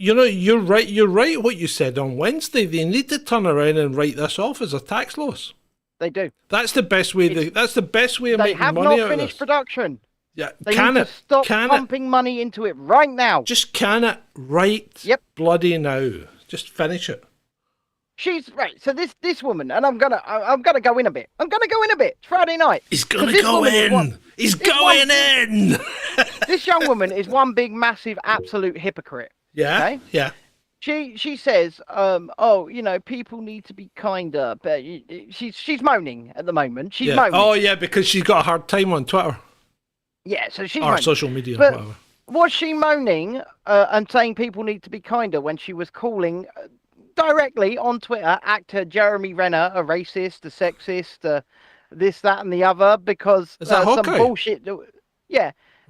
You know, you're right what you said on Wednesday. They need to turn around and write this off as a tax loss. They do. That's the best way. That's the best way of making money out of this. They have not finished production. Yeah, they need to stop pumping money into it right now. Just can it right bloody now. Just finish it. She's right. So this woman, and I'm gonna go in a bit. It's Friday night. He's gonna go in. He's going in. This young woman is one big, massive, absolute hypocrite. Yeah. Okay? Yeah. She says, people need to be kinder. But she's moaning at the moment. She's moaning. Oh yeah, because she's got a hard time on Twitter. Yeah, so she's or moaning. Social media, but whatever. Was she moaning and saying people need to be kinder when she was calling directly on Twitter actor Jeremy Renner a racist, a sexist, this, that, and the other because some bullshit?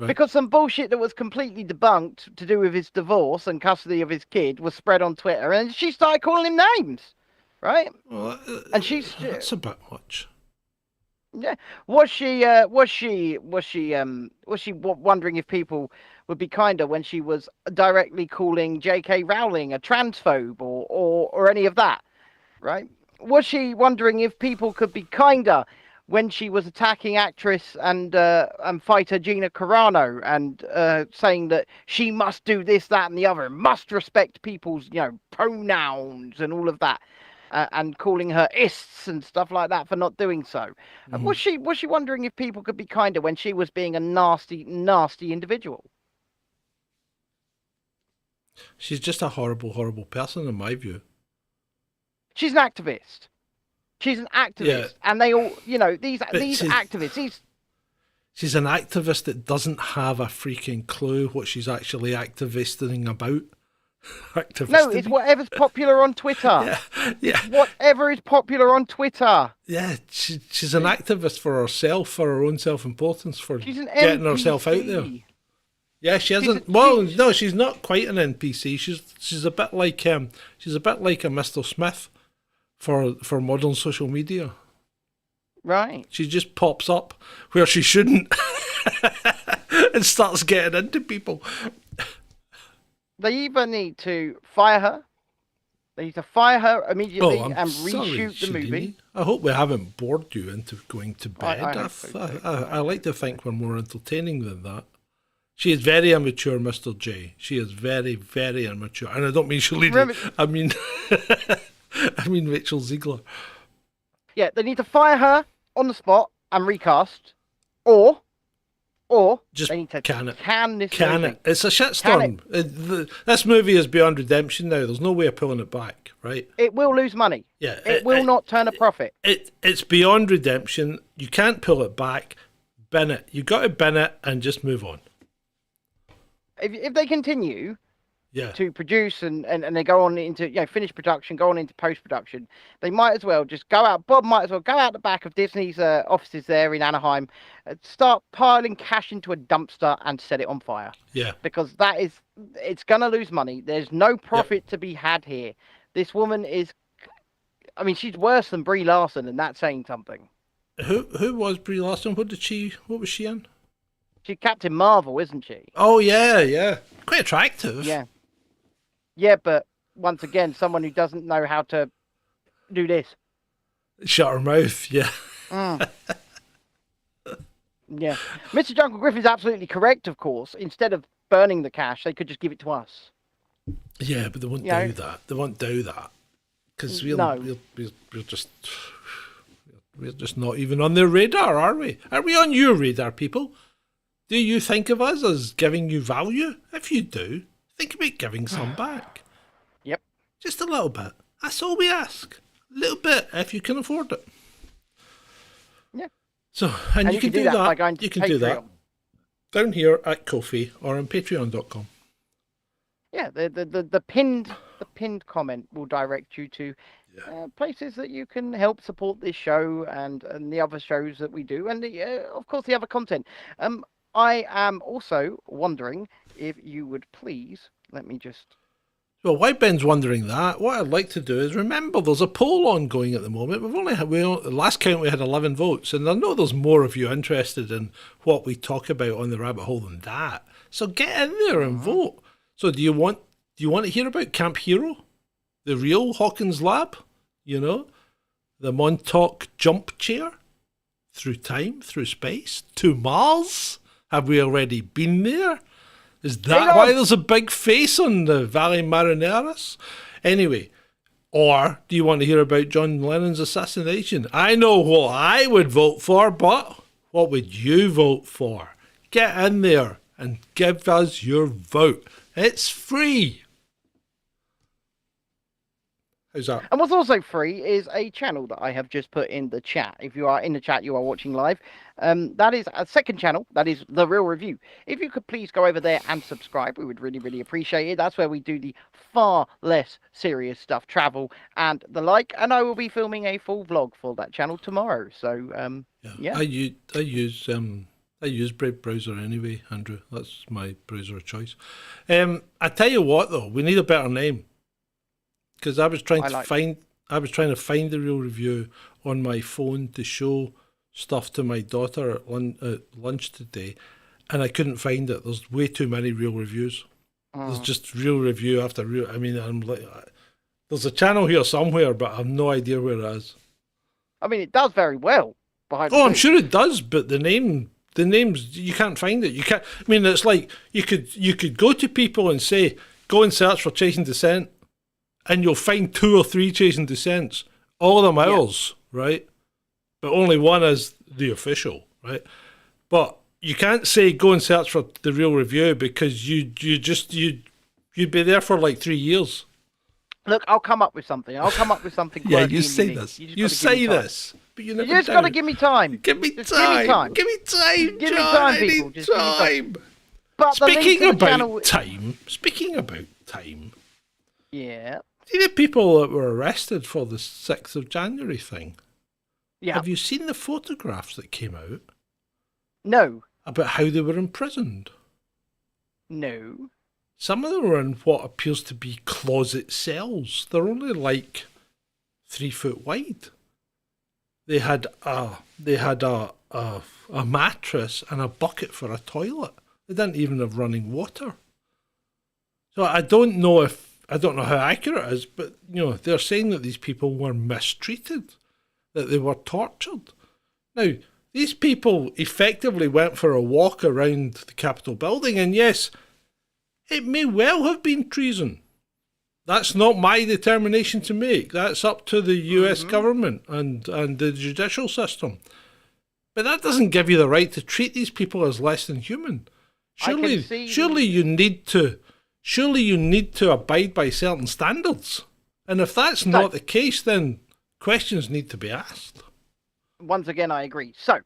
Right. Because some bullshit that was completely debunked to do with his divorce and custody of his kid was spread on Twitter, and she started calling him names, right? Well, and that's a bit much. Yeah. Was she wondering if people would be kinder when she was directly calling J.K. Rowling a transphobe or any of that, right? Was she wondering if people could be kinder when she was attacking actress and fighter Gina Carano and saying that she must do this, that, and the other, and must respect people's pronouns and all of that? and calling her ists and stuff like that for not doing so. Mm-hmm. Was she wondering if people could be kinder when she was being a nasty, nasty individual? She's just a horrible, horrible person in my view. She's an activist. She's an activist, and they all, these activists. She's an activist that doesn't have a freaking clue what she's actually activisting about. No, it's whatever's popular on Twitter. Yeah. Whatever is popular on Twitter. Yeah, she's an activist for herself, for her own self-importance, for She's an getting NPC. herself out there. Yeah, she isn't. No, she's not quite an NPC. She's a bit like a Mr. Smith for modern social media. Right. She just pops up where she shouldn't and starts getting into people. They either need to fire her. They need to fire her immediately and reshoot the movie. I hope we haven't bored you into going to bed. I like to think we're more entertaining than that. She is very immature, Mr. J. She is very, very immature. And I don't mean Shalini. I mean Rachel Ziegler. Yeah, they need to fire her on the spot and recast. Or just they need to can this movie. it. It's a shitstorm. This movie is beyond redemption now. There's no way of pulling it back, right? It will lose money. Yeah. It will not turn a profit. It's beyond redemption. You can't pull it back. Bin it. You got to bin it and just move on. If they continue Yeah. to produce and they go on into finish production, go on into post production, they might as well just go out. Bob might as well go out the back of Disney's offices there in Anaheim, start piling cash into a dumpster and set it on fire. Yeah. Because it's gonna lose money. There's no profit to be had here. This woman is, she's worse than Brie Larson, and that's saying something. Who was Brie Larson? What was she in? She's Captain Marvel, isn't she? Oh yeah. Quite attractive. Yeah. Yeah, but once again, someone who doesn't know how to do this. Shut her mouth, yeah. Yeah. Mr. Jungle Griffin's absolutely correct, of course. Instead of burning the cash, they could just give it to us. Yeah, but they won't do that. They won't do that. Because we're just not even on their radar, are we? Are we on your radar, people? Do you think of us as giving you value? If you do, think about giving some back. Yep. Just a little bit. That's all we ask. A little bit, if you can afford it. Yeah. So, and you can do that. By going to you can Patreon. do that down here at Ko-fi or on patreon.com. Yeah, the pinned comment will direct you to places that you can help support this show and the other shows that we do, and of course the other content. I am also wondering if you would please let me just. Well, while Ben's wondering that, what I'd like to do is remember there's a poll ongoing at the moment. Last count we had 11 votes, and I know there's more of you interested in what we talk about on the rabbit hole than that. So get in there and vote. So do you want to hear about Camp Hero, the real Hawkins Lab? The Montauk jump chair through time, through space, to Mars. Have we already been there? Is that why there's a big face on the Valley Marineris? Anyway, or do you want to hear about John Lennon's assassination? I know what I would vote for, but what would you vote for? Get in there and give us your vote. It's free. How's that? And what's also free is a channel that I have just put in the chat. If you are in the chat, you are watching live. That is a second channel. That is The Real Review. If you could please go over there and subscribe, we would really, really appreciate it. That's where we do the far less serious stuff, travel and the like. And I will be filming a full vlog for that channel tomorrow. So, yeah. I use Brave browser anyway, Andrew. That's my browser of choice. I tell you what, though, we need a better name. Because I was trying to find the Real Review on my phone to show stuff to my daughter at lunch today, and I couldn't find it. There's way too many Real Reviews. There's just Real Review after Real. I'm like, there's a channel here somewhere, but I have no idea where it is. It does very well. I'm sure it does, but the names you can't find it. You can't. It's like you could go to people and say, go and search for Chasing Dissent. and you'll find 2 or 3 Chasing Dissents. All of them ours, right? But only one is the official, right? But you can't say go and search for the real review because you'd be there for like 3 years. Look, I'll come up with something. Yeah, you say this. You say this. But you never just got to give me time. Give me time. Give me time, Give me John. time, I people. need Just give me time. But Speaking the about time, yeah, see the people that were arrested for the 6th of January thing? yeah, Have you seen the photographs that came out no, about how they were imprisoned? no. Some of them were in what appears to be closet cells. They're only like 3 foot wide. They had a mattress and a bucket for a toilet. They didn't even have running water. So I don't know how accurate it is, but they're saying that these people were mistreated, that they were tortured. Now, these people effectively went for a walk around the Capitol building, and yes, it may well have been treason. That's not my determination to make. That's up to the US government and the judicial system. But that doesn't give you the right to treat these people as less than human. Surely you need to abide by certain standards. And if that's not the case, then questions need to be asked. Once again, I agree. So,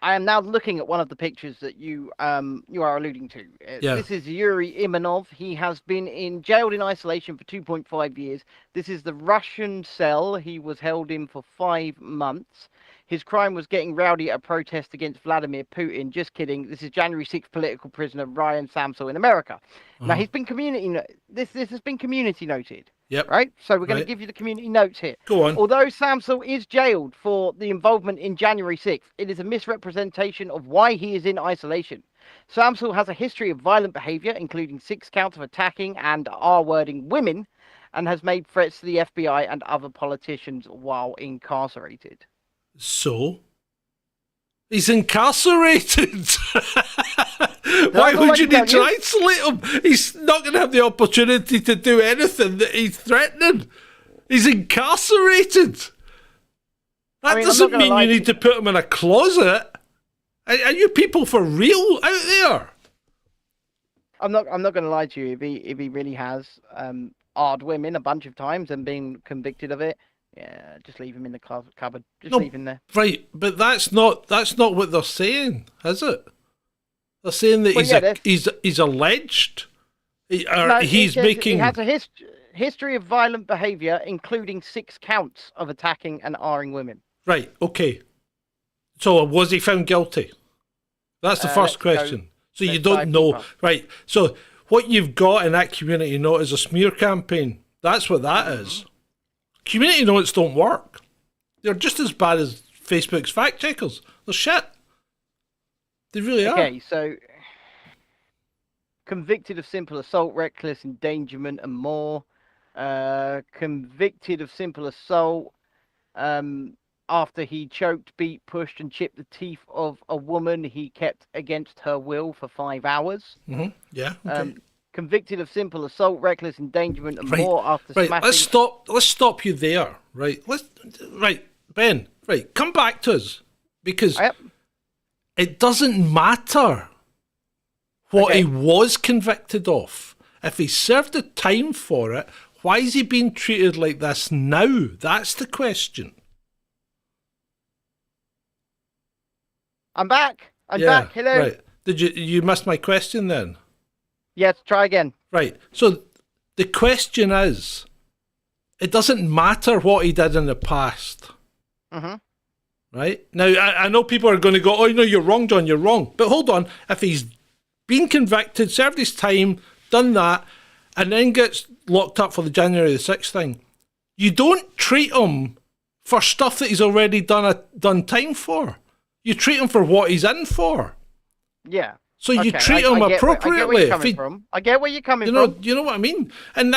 I am now looking at one of the pictures that you are alluding to. This is Yuri Imanov. He has been jailed in isolation for 2.5 years. This is the Russian cell he was held in for 5 months. His crime was getting rowdy at a protest against Vladimir Putin. Just kidding. This is January 6th political prisoner Ryan Samsel in America. Now, he's been this has been community noted. Yep. Right? So we're going to give you the community notes here. Go on. Although Samsel is jailed for the involvement in January 6th, it is a misrepresentation of why he is in isolation. Samsel has a history of violent behavior, including 6 counts of attacking and R-wording women, and has made threats to the FBI and other politicians while incarcerated. So? He's incarcerated. Why would you need to isolate him? He's not going to have the opportunity to do anything that he's threatening. He's incarcerated. That doesn't mean you need to put him in a closet. Are you people for real out there? I'm not going to lie to you. If he really has R-ed women a bunch of times and been convicted of it, yeah, just leave him in the cupboard. Leave him there. Right, but that's not what they're saying, is it? They're saying that he's alleged. He has a history of violent behaviour, including 6 counts of attacking and R-ing women. Right. Okay. So was he found guilty? That's the first question. So you don't know, right? So what you've got in that community note is a smear campaign. That's what that is. Community notes don't work. They're just as bad as Facebook's fact checkers. They're shit. They really are. Okay, so convicted of simple assault, reckless endangerment, and more. Convicted of simple assault after he choked, beat, pushed, and chipped the teeth of a woman he kept against her will for 5 hours. Mm-hmm. Yeah. Okay. Convicted of simple assault, reckless endangerment, and more after smashing. Let's stop you there. Right. Ben. Right. Come back to us because it doesn't matter what he was convicted of. If he served the time for it, why is he being treated like this now? That's the question. I'm back. I'm back. Hello. Right. Did you missed my question then? Yes, try again. Right. So the question is, it doesn't matter what he did in the past. Mm-hmm. Right? Now, I know people are going to go, oh, no, you're wrong, John, you're wrong. But hold on. If he's been convicted, served his time, done that, and then gets locked up for the January the 6th thing, you don't treat him for stuff that he's already done time for. You treat him for what he's in for. Yeah. So you treat him appropriately. I get where you're coming from. from. You know what I mean? And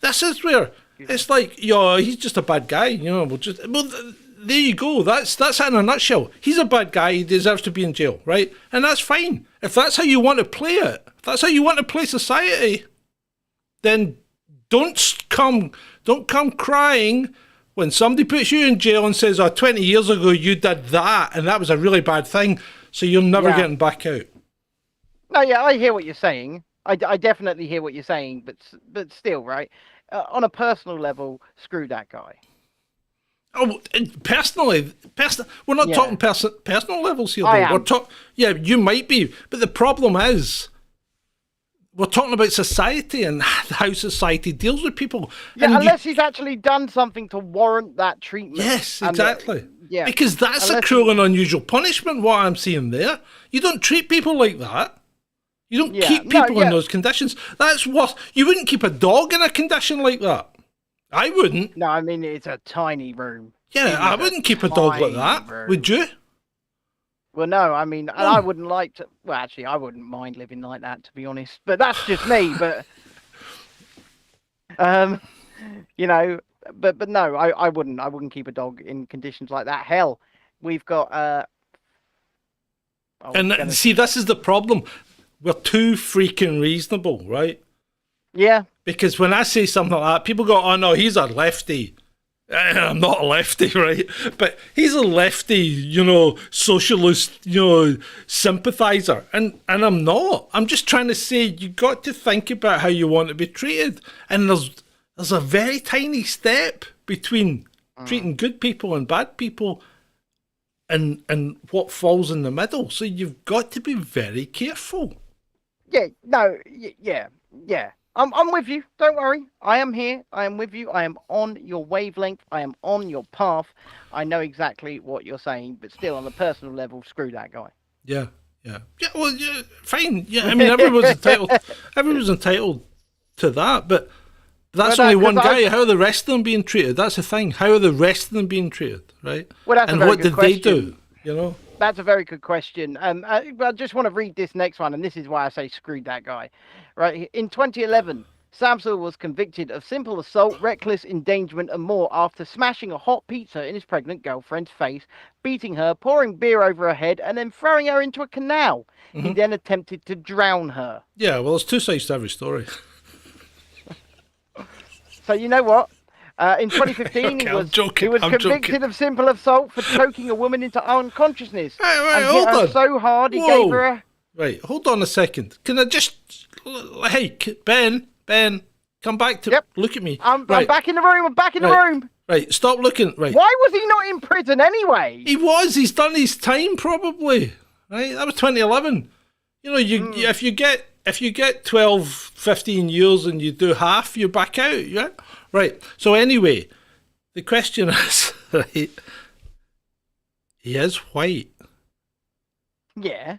this is where it's like, he's just a bad guy. There you go. That's it in a nutshell. He's a bad guy. He deserves to be in jail, right? And that's fine. If that's how you want to play it, if that's how you want to play society, then don't come Don't come crying when somebody puts you in jail and says, 20 years ago you did that and that was a really bad thing, so you're never getting back out. No, yeah, I hear what you're saying. I definitely hear what you're saying, but still, right? On a personal level, screw that guy. Oh, personally, we're not talking personal levels here, though. I am. Yeah, you might be, but the problem is, we're talking about society and how society deals with people. Yeah, and unless he's actually done something to warrant that treatment. Yes, exactly. Yeah, because that's a cruel and unusual punishment, what I'm seeing there. You don't treat people like that. You don't keep people in those conditions. That's what... You wouldn't keep a dog in a condition like that. I wouldn't. No, I mean, it's a tiny room. Yeah, I wouldn't keep a dog like that. Room. Would you? Well, no, I mean, I wouldn't like to... Well, actually, I wouldn't mind living like that, to be honest. But that's just me, but... you know, but no, I wouldn't. I wouldn't keep a dog in conditions like that. Hell, we've got... see, this is the problem. We're too freaking reasonable, right? Yeah. Because when I say something like that, people go, oh no, he's a lefty. I'm not a lefty, right? But he's a lefty, socialist, sympathizer. And I'm not. I'm just trying to say you got to think about how you want to be treated. And there's a very tiny step between treating good people and bad people and what falls in the middle. So you've got to be very careful. Yeah, no, yeah. I'm with you. Don't worry. I am here. I am with you. I am on your wavelength. I am on your path. I know exactly what you're saying, but still, on a personal level, screw that guy. Yeah. Well, yeah, fine. Yeah, I mean, everyone's entitled to that, but that's only one guy. How are the rest of them being treated? That's the thing. How are the rest of them being treated, right? Well, that's and a very what good did question. they do? That's a very good question. I just want to read this next one, and this is why I say screw that guy. Right. In 2011, Samsel was convicted of simple assault, reckless endangerment, and more after smashing a hot pizza in his pregnant girlfriend's face, beating her, pouring beer over her head, and then throwing her into a canal. Mm-hmm. He then attempted to drown her. Yeah, well, there's two sides to every story. So you know what? In 2015, he was convicted of simple assault for choking a woman into unconsciousness. Right, and hit her so hard he gave her a... Right, hold on a second. Can I just... Hey, Ben, come back to... Yep. Look at me. I'm back in the room. I'm back in the room. Right, stop looking. Right. Why was he not in prison anyway? He was. He's done his time, probably. Right? That was 2011. If you get 12, 15 years and you do half, you're back out, yeah? Right. So anyway, the question is, right, he is white. Yeah.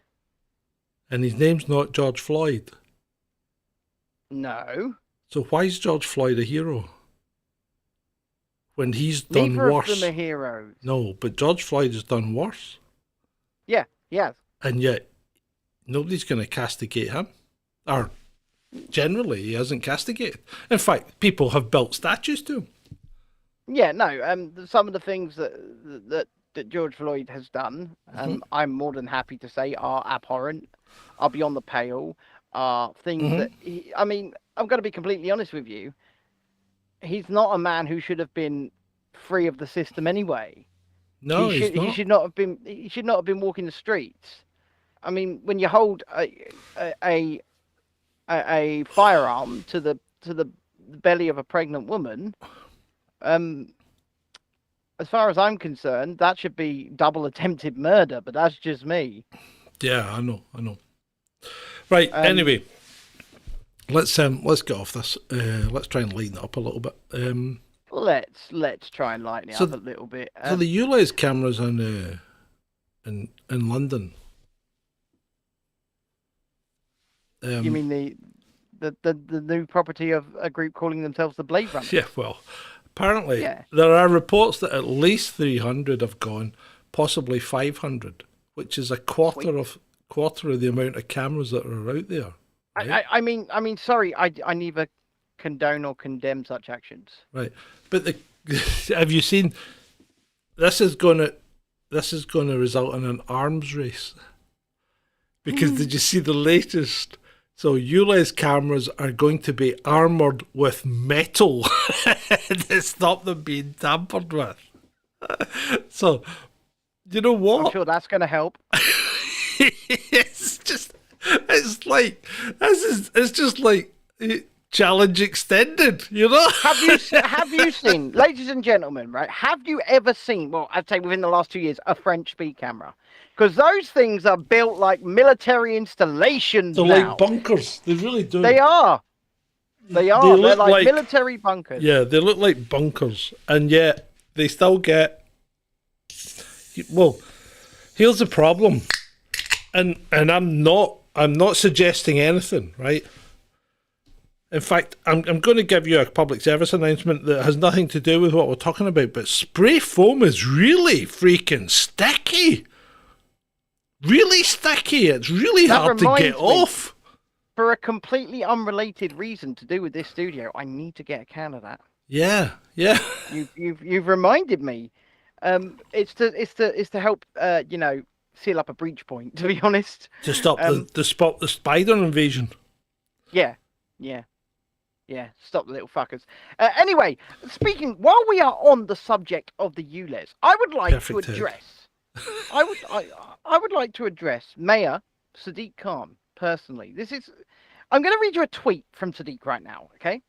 And his name's not George Floyd. No. So why is George Floyd a hero? When he's done Neither worse. Neither of them are heroes. No, but George Floyd has done worse. Yeah, yes. And yet, nobody's going to castigate him. Or generally, he hasn't castigated. In fact, people have built statues to him. Yeah, no. Some of the things that George Floyd has done, I'm more than happy to say, are abhorrent, are beyond the pale, are things that I'm going to be completely honest with you. He's not a man who should have been free of the system anyway. No, he's not. He should not have been walking the streets. I mean, when you hold a firearm to the belly of a pregnant woman, as far as I'm concerned, that should be double attempted murder. But that's just me. Yeah, I know. Right. Anyway, let's get off this. Let's try and lighten it up a little bit. Let's try and lighten it up a little bit. So the ULEZ cameras in London. You mean the new property of a group calling themselves the Blade Runners? Yeah, well, apparently there are reports that at least 300 have gone, possibly 500, which is a quarter of the amount of cameras that are out there. Right? I mean, sorry, I neither condone or condemn such actions. Right, but have you seen? This is going to result in an arms race. Because did you see the latest So ULEZ cameras are going to be armoured with metal to stop them being tampered with. So, you know what? I'm sure that's going to help. It's just like challenge extended, you know? Have you seen, ladies and gentlemen, right? Have you ever seen, well, I'd say within the last 2 years, a French speed camera? Because those things are built like military installations They're now. like bunkers. They really do. They are. They're like military bunkers. Yeah, they look like bunkers, and yet they still get. Well, here's the problem, and I'm not suggesting anything, right? In fact, I'm going to give you a public service announcement that has nothing to do with what we're talking about, but spray foam is really freaking sticky. Really sticky. It's really hard to get off. For a completely unrelated reason to do with this studio, I need to get a can of that. Yeah. You've reminded me. It's to help seal up a breach point. To be honest, To stop the spider invasion. Yeah. Stop the little fuckers. Anyway, while we are on the subject of the ULEZ, I would like to address. I would like to address Mayor Sadiq Khan personally. I'm going to read you a tweet from Sadiq right now, okay?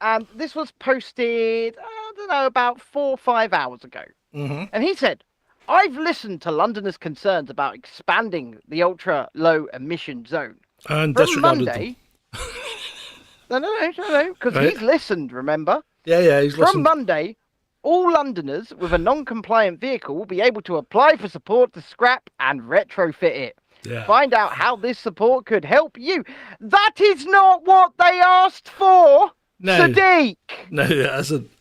And this was posted, I don't know, about 4 or 5 hours ago. Mm-hmm. And he said, "I've listened to Londoners' concerns about expanding the ultra low emission zone. And From disregarded Monday." them. No, because Right. he's listened, remember? Yeah, he's listened. From Monday, all Londoners with a non-compliant vehicle will be able to apply for support to scrap and retrofit it. Yeah. Find out how this support could help you. That is not what they asked for, No. Sadiq. No, it isn't.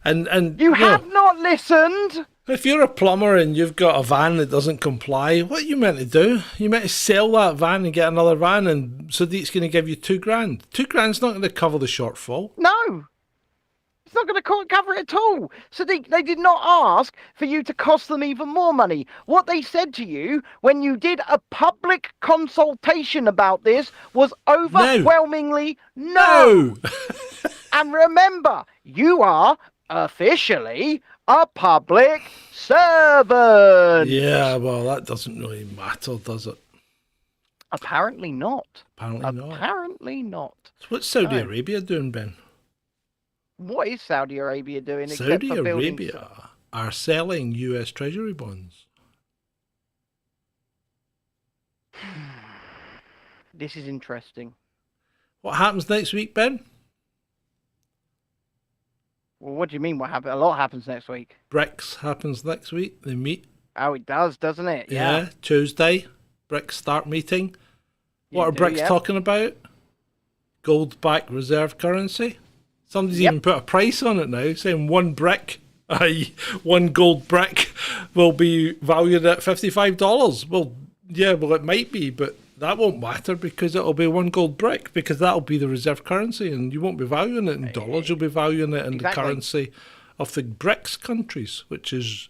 And You have not listened. If you're a plumber and you've got a van that doesn't comply, what are you meant to do? You meant to sell that van and get another van, and Sadiq's going to give you $2,000. $2,000's not going to cover the shortfall. No. It's not going to cover it at all. Sadiq, they did not ask for you to cost them even more money. What they said to you when you did a public consultation about this was overwhelmingly no. And remember, you are officially a public servant. Yeah, well, that doesn't really matter, does it? Apparently not. Apparently not. So what's Saudi No. Arabia doing, Ben? What is Saudi Arabia doing except Saudi for building... Arabia are selling US Treasury bonds. This is interesting. What happens next week, Ben? Well, what do you mean? What happens? A lot happens next week. BRICS happens next week. They meet. Oh, it does, doesn't it? Yeah, Tuesday. BRICS start meeting. What are do, BRICS yeah. talking about? Gold-backed reserve currency. Somebody's Yep. even put a price on it now, saying one brick, i.e. one gold brick, will be valued at $55. Well, yeah, it might be, but that won't matter because it'll be one gold brick, because that'll be the reserve currency, and you won't be valuing it in dollars, you'll be valuing it in the currency of the BRICS countries, which is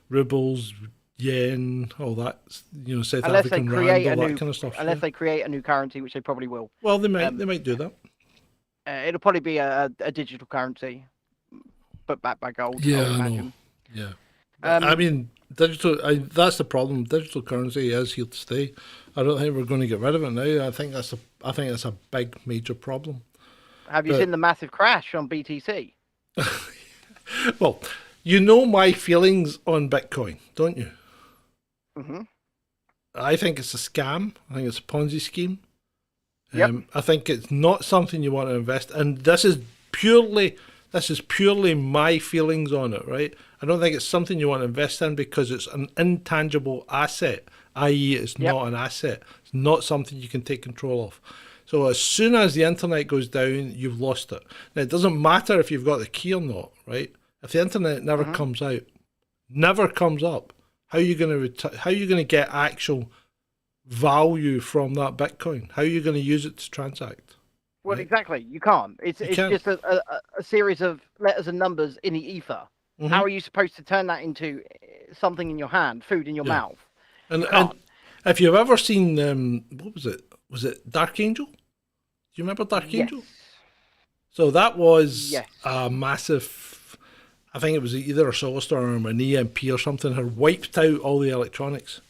rubles, yen, all that, South African rand, all that kind of stuff. Unless they create a new currency, which they probably will. Well, they might do that. It'll probably be a digital currency, but backed by gold. Yeah, I would I know. imagine. Yeah. I mean, that's the problem. Digital currency is here to stay. I don't think we're going to get rid of it now. I think that's a big, major problem. Have you seen the massive crash on BTC? Well, you know my feelings on Bitcoin, don't you? Mm-hmm. I think it's a scam. I think it's a Ponzi scheme. Yep. I think it's not something you want to invest in. This is purely my feelings on it, right? I don't think it's something you want to invest in because it's an intangible asset, i.e. it's not an asset. It's not something you can take control of. So as soon as the internet goes down, you've lost it. Now, it doesn't matter if you've got the key or not, right? If the internet never comes out, never comes up, how are you going to get actual value from that Bitcoin? How are you going to use it to transact? Well, right? exactly. You can't. It's just a series of letters and numbers in the ether. Mm-hmm. How are you supposed to turn that into something in your hand, food in your mouth? And if you've ever seen, what was it? Was it Dark Angel? you remember Dark Yes. Angel? So that was Yes. a massive, I think it was either a solar storm or an EMP or something, had wiped out all the electronics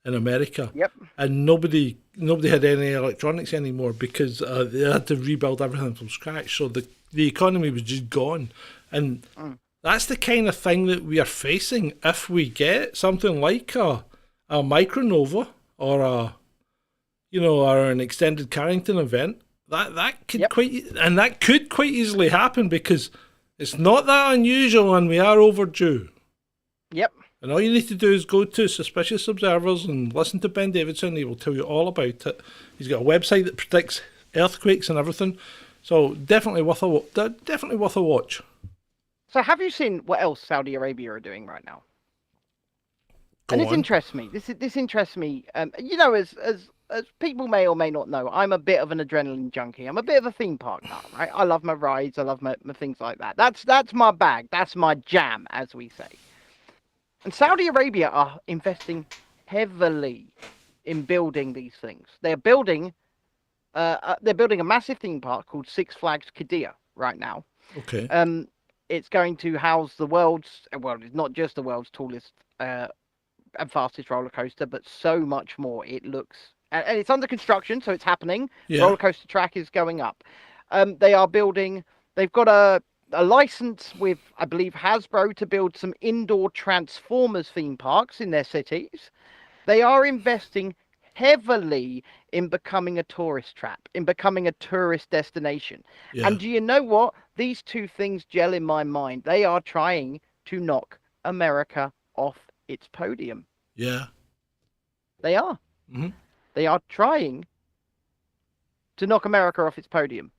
in America. Yep. And nobody had any electronics anymore because they had to rebuild everything from scratch. So the economy was just gone. And that's the kind of thing that we are facing if we get something like a micronova or or an extended Carrington event. That could quite easily happen because it's not that unusual and we are overdue. Yep. And all you need to do is go to Suspicious Observers and listen to Ben Davidson. He will tell you all about it. He's got a website that predicts earthquakes and everything. So definitely worth a watch. So have you seen what else Saudi Arabia are doing right now? Go on. Interests me. This interests me. As people may or may not know, I'm a bit of an adrenaline junkie. I'm a bit of a theme park nut, right? I love my rides. I love my things like that. That's my bag. That's my jam, as we say. And Saudi Arabia are investing heavily in building these things. They're building a massive theme park called Six Flags Qiddiya right now. Okay. It's going to house it's not just the world's tallest and fastest roller coaster, but so much more. It looks, and it's under construction, so it's happening. Yeah. The roller coaster track is going up. They are building. They've got a license with, I believe, Hasbro to build some indoor Transformers theme parks in their cities. They are investing heavily in becoming a tourist trap, in becoming a tourist destination. Yeah. And do you know what? These two things gel in my mind. They are trying to knock America off its podium. Yeah. They are. Mm-hmm. They are trying to knock America off its podium.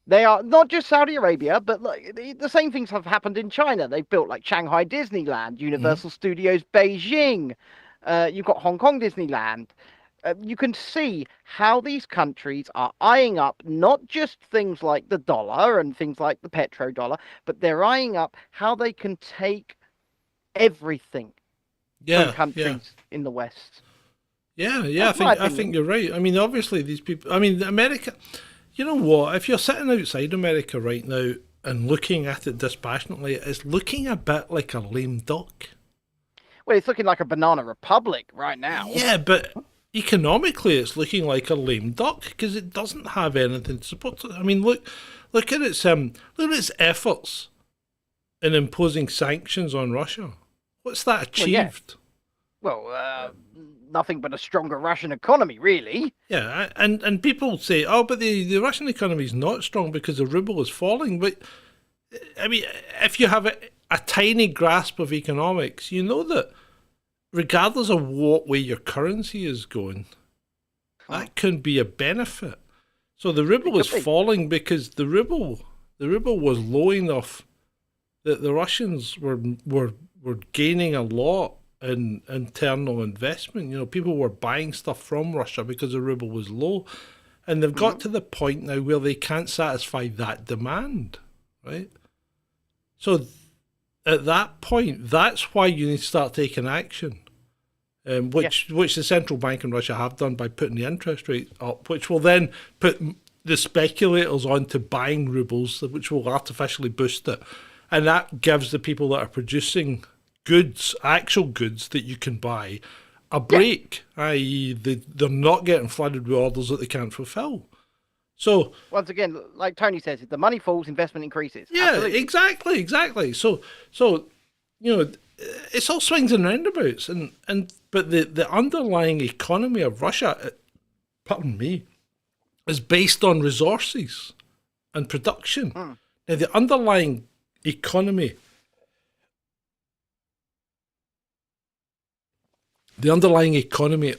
They are not just Saudi Arabia, but the same things have happened in China. They've built like Shanghai Disneyland, Universal Studios Beijing. You've got Hong Kong Disneyland. You can see how these countries are eyeing up not just things like the dollar and things like the petrodollar, but they're eyeing up how they can take everything from countries in the West. Yeah. I think you're right. I mean, obviously these people. I mean, America. You know what? If you're sitting outside America right now and looking at it dispassionately, it's looking a bit like a lame duck. Well, it's looking like a banana republic right now. Yeah, but economically, it's looking like a lame duck because it doesn't have anything to support it. I mean, look at its efforts in imposing sanctions on Russia. What's that achieved? Well, nothing but a stronger Russian economy, really. Yeah, and people say, oh, but the Russian economy is not strong because the ruble is falling. But I mean, if you have a tiny grasp of economics, you know that regardless of what way your currency is going, that can be a benefit. So the ruble is falling because the ruble was low enough that the Russians were gaining a lot in internal investment. You know, people were buying stuff from Russia because the ruble was low, and they've got to the point now where they can't satisfy that demand, right? So at that point, that's why you need to start taking action, which the central bank in Russia have done by putting the interest rate up, which will then put the speculators onto buying rubles, which will artificially boost it. And that gives the people that are producing goods, actual goods that you can buy, a break, i.e. they're not getting flooded with orders that they can't fulfill. So once again, like Tony says, if the money falls, investment increases. Yeah, absolutely. Exactly. So you know, it's all swings and roundabouts, but the underlying economy of Russia, pardon me, is based on resources and production. Now the underlying economy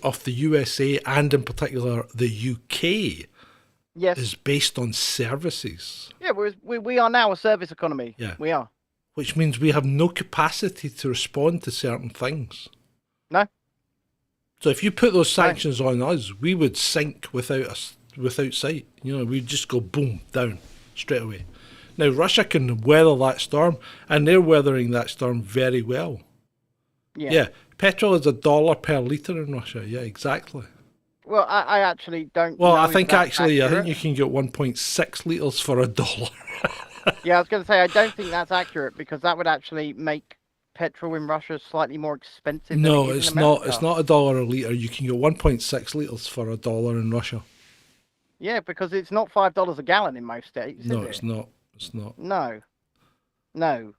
of the USA and in particular the UK is based on services. Yeah, we are now a service economy. Yeah. We are. Which means we have no capacity to respond to certain things. No. So if you put those sanctions on us, we would sink without sight. You know, we'd just go boom, down straight away. Now Russia can weather that storm, and they're weathering that storm very well. Yeah. Petrol is $1 per litre in Russia. Yeah, exactly. Well, I actually don't. Well, know I if think that's actually, I think accurate. you can get 1.6 litres for $1. Yeah, I was going to say I don't think that's accurate because that would actually make petrol in Russia slightly more expensive than No, it is in it's not. America. It's not $1 a litre. You can get 1.6 litres for $1 in Russia. Yeah, because it's not $5 a gallon in most states. No, is it's it? not. It's not. No, no.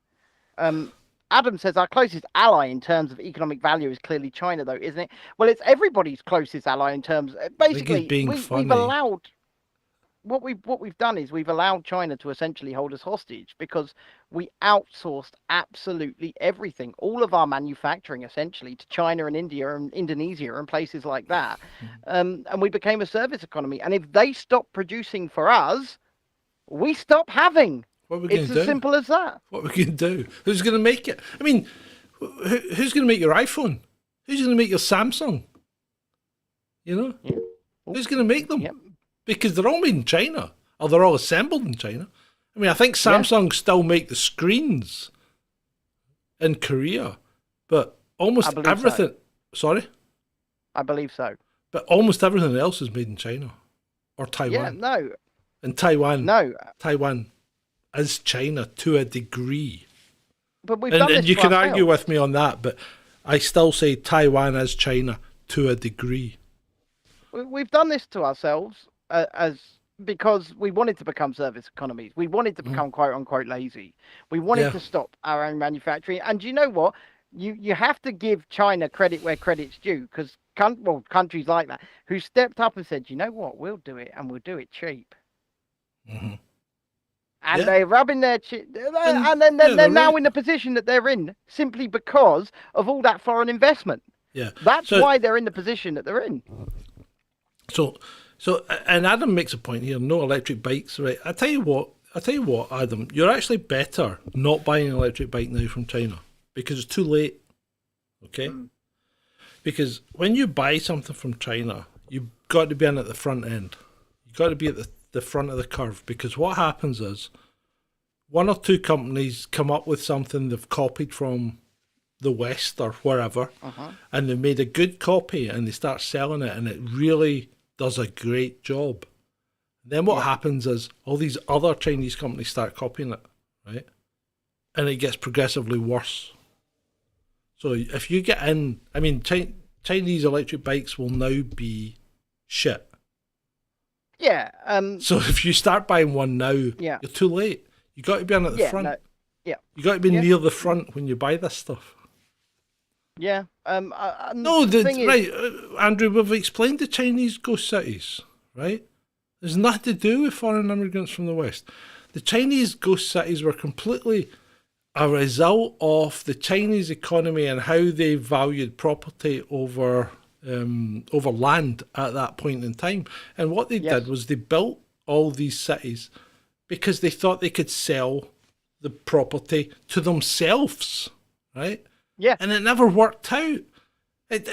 Adam says our closest ally in terms of economic value is clearly China, though, isn't it? Well, it's everybody's closest ally in terms. I think he's Basically, being we've funny. allowed what we've done is we've allowed China to essentially hold us hostage because we outsourced absolutely everything, all of our manufacturing essentially to China and India and Indonesia and places like that, and we became a service economy. And if they stop producing for us, we stop having. What are we going It's to do? as simple as that. What are we going to do? Who's going to make it? I mean, who's going to make your iPhone? Who's going to make your Samsung? You know? Yeah. Who's going to make them? Yep. Because they're all made in China, or they're all assembled in China. I mean, I think Samsung still make the screens in Korea, but almost believe so. everything. Sorry, I believe so. but almost everything else is made in China or Taiwan. Yeah, no, And Taiwan, no. Taiwan is China to a degree. But we've done this And you to can ourselves. argue with me on that, but I still say Taiwan is China to a degree. We've done this to ourselves as because we wanted to become service economies. We wanted to become quote unquote lazy. We wanted to stop our own manufacturing. And you know what? You have to give China credit where credit's due, because countries like that who stepped up and said, you know what, we'll do it and we'll do it cheap. And they're rubbing their and then they're now in the position that they're in simply because of all that foreign investment. Yeah, That's why they're in the position that they're in. So, and Adam makes a point here. No electric bikes, right? I tell you what, Adam, you're actually better not buying an electric bike now from China because it's too late. Okay, because when you buy something from China, you've got to be in at the front end. You've got to be at the front of the curve, because what happens is one or two companies come up with something they've copied from the West or wherever, and they've made a good copy and they start selling it, and it really does a great job. Then what happens is all these other Chinese companies start copying it, right? And it gets progressively worse. So if you get in, I mean, Chinese electric bikes will now be shit. Yeah. So if you start buying one now, you're too late. You got to be in at the front. You got to be near the front when you buy this stuff. Yeah. No, Andrew, we've explained the Chinese ghost cities, right? There's nothing to do with foreign immigrants from the West. The Chinese ghost cities were completely a result of the Chinese economy and how they valued property over land at that point in time. And what they did was they built all these cities because they thought they could sell the property to themselves, right? Yeah. And it never worked out. It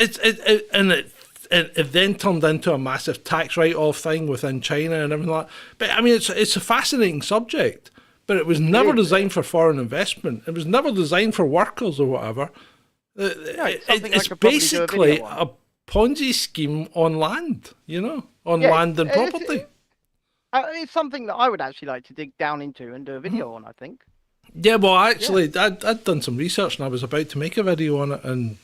then turned into a massive tax write-off thing within China and everything like that. But I mean, it's a fascinating subject, but it was never designed for foreign investment. It was never designed for workers or whatever. It's basically a Ponzi scheme on land, land and property. It's something that I would actually like to dig down into and do a video on, I think. Yeah, well, actually, I'd done some research and I was about to make a video on it, and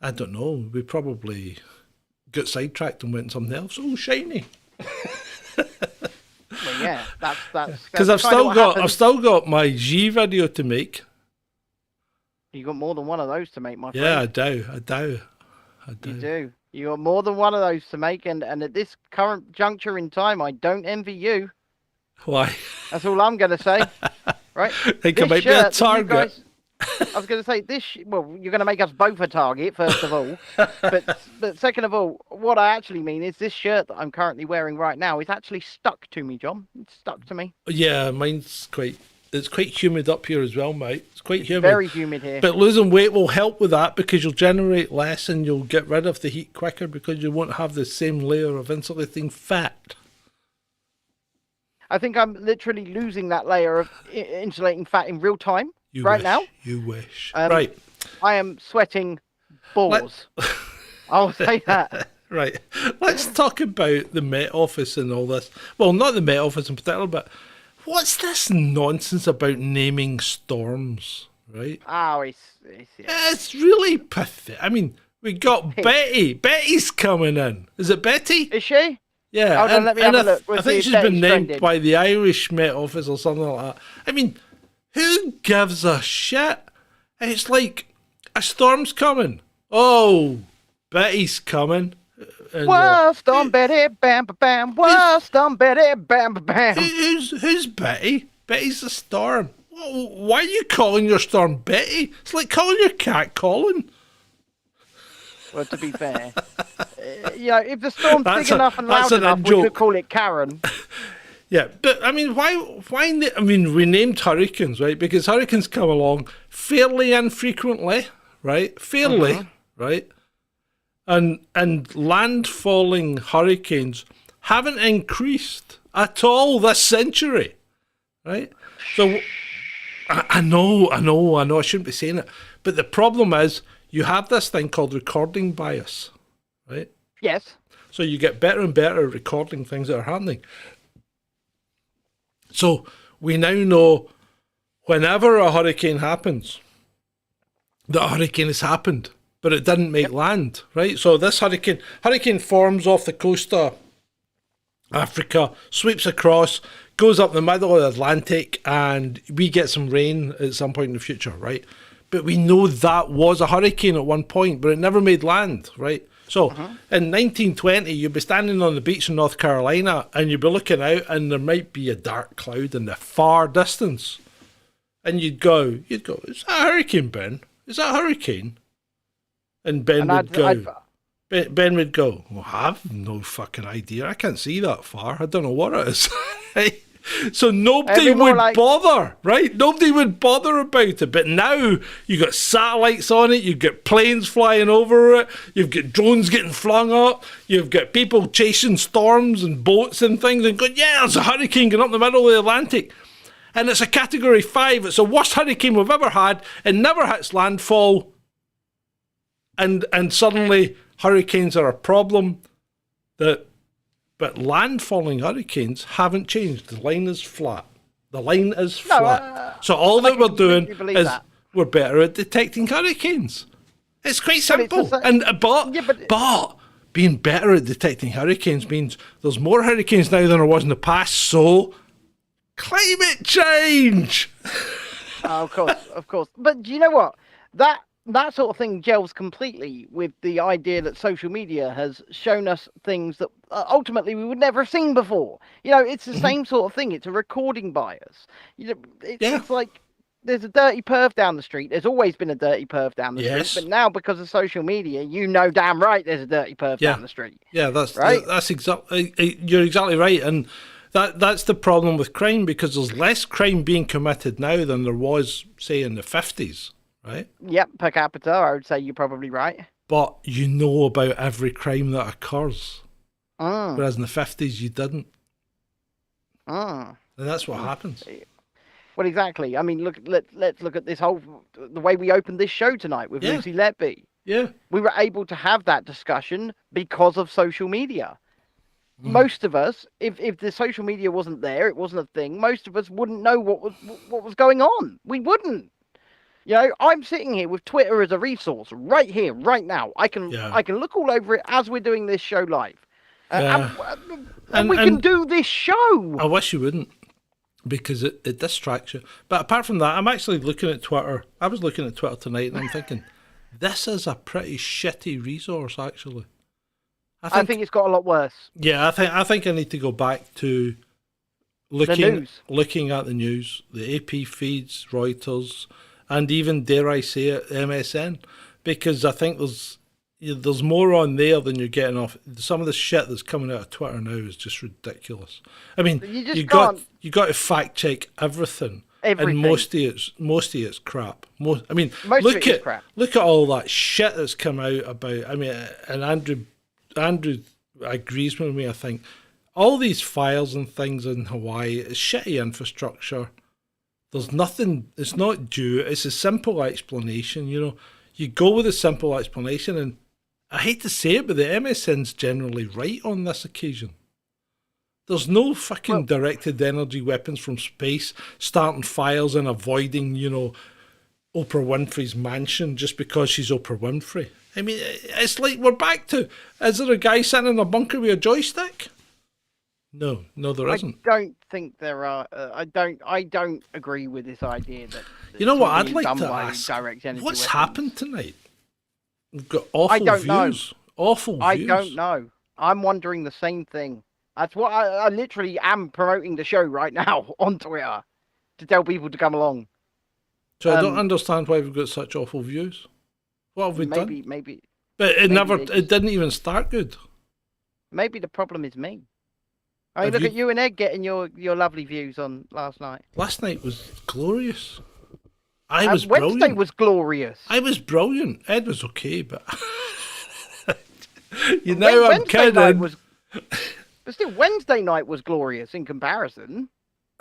I don't know, we probably got sidetracked and went something else. Oh, shiny! Well, yeah, that's because I've still got my G video to make. You got more than one of those to make, my friend. Yeah, I do. You do. You got more than one of those to make, and at this current juncture in time, I don't envy you. Why? That's all I'm going to say. Right? I think it might be a target. I was going to say well, you're going to make us both a target, first of all. but second of all, what I actually mean is this shirt that I'm currently wearing right now is actually stuck to me, John. It's stuck to me. Yeah, mine's it's quite humid up here as well, mate. It's quite humid. Very humid here. But losing weight will help with that because you'll generate less and you'll get rid of the heat quicker because you won't have the same layer of insulating fat. I think I'm literally losing that layer of insulating fat in real time now. You wish. Right. I am sweating balls. I'll say that. Right. Let's talk about the Met Office and all this. Well, not the Met Office in particular, but what's this nonsense about naming storms, right? Oh, It's really pathetic. I mean, we got Betty. Betty's coming in. Is it Betty? Is she? Yeah. Hold on, let me have a look. I We'll think see she's if been Betty's named trending. by the Irish Met Office or something like that. I mean, who gives a shit? It's like, a storm's coming. Oh, Betty's coming. And, Whoa, Storm Betty, bam, bam, bam. Whoa, Storm Betty, bam, bam, bam. Who's Betty? Betty's the storm. Why are you calling your storm Betty? It's like calling your cat Colin. Well, to be fair, if the storm's big enough and loud enough, we could call it Karen. Yeah, but I mean, why? I mean, we named hurricanes, right? Because hurricanes come along fairly infrequently, right? Fairly, right? And landfalling hurricanes haven't increased at all this century, right? So I know, I shouldn't be saying it, but the problem is you have this thing called recording bias, right? Yes. So you get better and better at recording things that are happening. So we now know whenever a hurricane happens, the hurricane has happened, but it didn't make land, right? So this hurricane forms off the coast of Africa, sweeps across, goes up the middle of the Atlantic, and we get some rain at some point in the future, right? But we know that was a hurricane at one point, but it never made land, right? So in 1920, you'd be standing on the beach in North Carolina and you'd be looking out and there might be a dark cloud in the far distance. And you'd go, is that a hurricane, Ben? Is that a hurricane? And Ben would go, Ben would go, well, I have no fucking idea. I can't see that far. I don't know what it is. So nobody would bother, right? Nobody would bother about it. But now you've got satellites on it, you've got planes flying over it, you've got drones getting flung up, you've got people chasing storms and boats and things and going, yeah, there's a hurricane going up the middle of the Atlantic. And it's a category 5. It's the worst hurricane we've ever had. It never hits landfall. And suddenly hurricanes are a problem but landfalling hurricanes haven't changed. The line is flat. The line is flat. So all that we're doing is we're better at detecting hurricanes. It's quite simple. But being better at detecting hurricanes means there's more hurricanes now than there was in the past. So climate change. Of course. But do you know what? That sort of thing gels completely with the idea that social media has shown us things that ultimately we would never have seen before. It's the same sort of thing. It's a recording bias. It's like there's a dirty perv down the street. There's always been a dirty perv down the street. But now because of social media, damn right there's a dirty perv down the street. Yeah, that's right. That's exactly. You're exactly right. And that's the problem with crime, because there's less crime being committed now than there was, say, in the 50s. Right? Yep, per capita, I would say you're probably right. But you know about every crime that occurs. Whereas in the 50s, you didn't. And that's what happens. Well, exactly. I mean, let's look at the way we opened this show tonight with Lucy Letby. Yeah. We were able to have that discussion because of social media. Most of us, if the social media wasn't there, it wasn't a thing, most of us wouldn't know what was going on. We wouldn't. I'm sitting here with Twitter as a resource right here, right now. I can look all over it as we're doing this show live. And we can do this show. I wish you wouldn't, because it distracts you. But apart from that, I'm actually looking at Twitter. I was looking at Twitter tonight and I'm thinking, this is a pretty shitty resource, actually. I think it's got a lot worse. Yeah, I think I need to go back to looking at the news, the AP feeds, Reuters, and even, dare I say it, MSN, because I think there's more on there than you're getting off. Some of the shit that's coming out of Twitter now is just ridiculous. I mean, you got to fact check everything. And most of it's crap. Look at all that shit that's come out about. I mean, and Andrew agrees with me. I think all these files and things in Hawaii is shitty infrastructure. There's nothing, it's not due, it's a simple explanation, You go with a simple explanation and I hate to say it, but the MSN's generally right on this occasion. There's no fucking directed energy weapons from space starting fires and avoiding, Oprah Winfrey's mansion just because she's Oprah Winfrey. I mean, it's like we're back to, is there a guy sitting in a bunker with a joystick? No, there isn't. I don't think there are. I don't agree with this idea that. You know what I'd like to ask? What's happened tonight? We've got awful views. Awful views. I don't know. I'm wondering the same thing. That's what I literally am promoting the show right now on Twitter to tell people to come along. So I don't understand why we've got such awful views. What have we done? Maybe. But it didn't even start good. Maybe the problem is me. I mean, look at you and Ed getting your lovely views on last night. Last night was glorious. I was brilliant. Wednesday was glorious. I was brilliant. Ed was okay, but I'm kidding. But still, Wednesday night was glorious in comparison.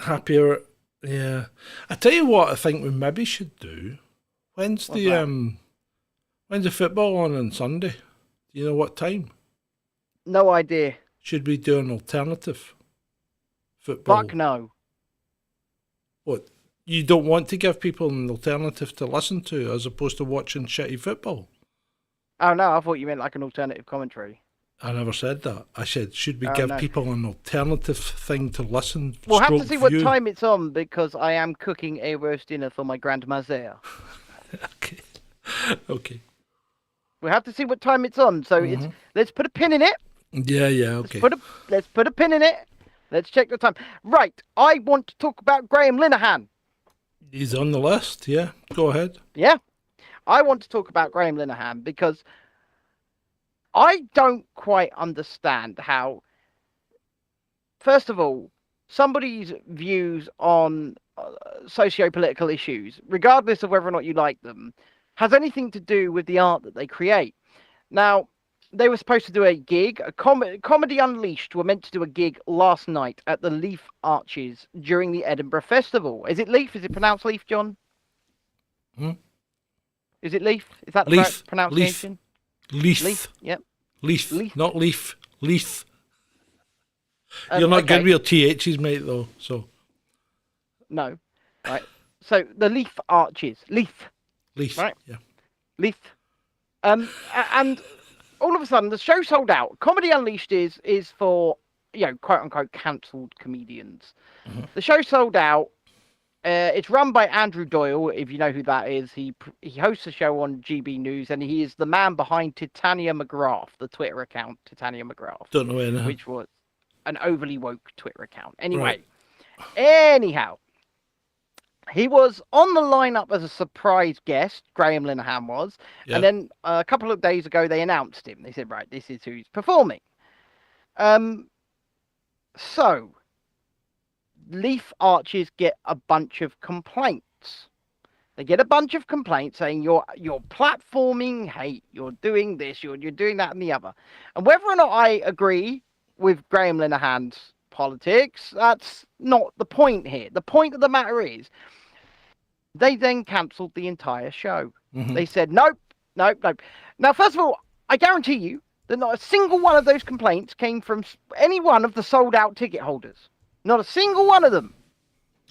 Happier, yeah. I tell you what, I think we maybe should do. When's the football on Sunday? Do you know what time? No idea. Should we do an alternative football? Fuck no. What? You don't want to give people an alternative to listen to as opposed to watching shitty football? Oh no, I thought you meant like an alternative commentary. I never said that. I said, should we give people an alternative thing to listen? We'll have to see what time it's on because I am cooking a roast dinner for my grandmother. Okay. We'll have to see what time it's on. So let's put a pin in it. Yeah, okay. Let's put a pin in it. Let's check the time. Right, I want to talk about Graham Linehan. He's on the list, yeah. Go ahead. Yeah. I want to talk about Graham Linehan because I don't quite understand how, first of all, somebody's views on socio-political issues, regardless of whether or not you like them, has anything to do with the art that they create. Now, they were supposed to do a gig, Comedy Unleashed were meant to do a gig last night at the Leaf Arches during the Edinburgh Festival. Is it Leaf? Is it pronounced Leaf, John? Is it Leaf? Is that the right pronunciation? Leaf. Yep. Leaf. Not Leaf. Leaf. You're not good with your THs, mate, though, so. No. Right. So, the Leaf Arches. Leaf. Right? Yeah. Leaf. And all of a sudden, the show sold out. Comedy Unleashed is for, quote-unquote, cancelled comedians. The show sold out. It's run by Andrew Doyle, if you know who that is. He hosts a show on GB News, and he is the man behind Titania McGrath, the Twitter account, Titania McGrath. Don't know anything. Which was an overly woke Twitter account. Anyway, anyhow, he was on the lineup as a surprise guest, Graham Linehan was, and then a couple of days ago they announced him. They said, right, this is who's performing. So, Leaf Arches get a bunch of complaints. They get a bunch of complaints saying you're platforming hate, you're doing this, you're doing that and the other. And whether or not I agree with Graham Linehan's politics, that's not the point here. The point of the matter is they then cancelled the entire show. They said, nope. Now, first of all, I guarantee you that not a single one of those complaints came from any one of the sold out ticket holders. Not a single one of them.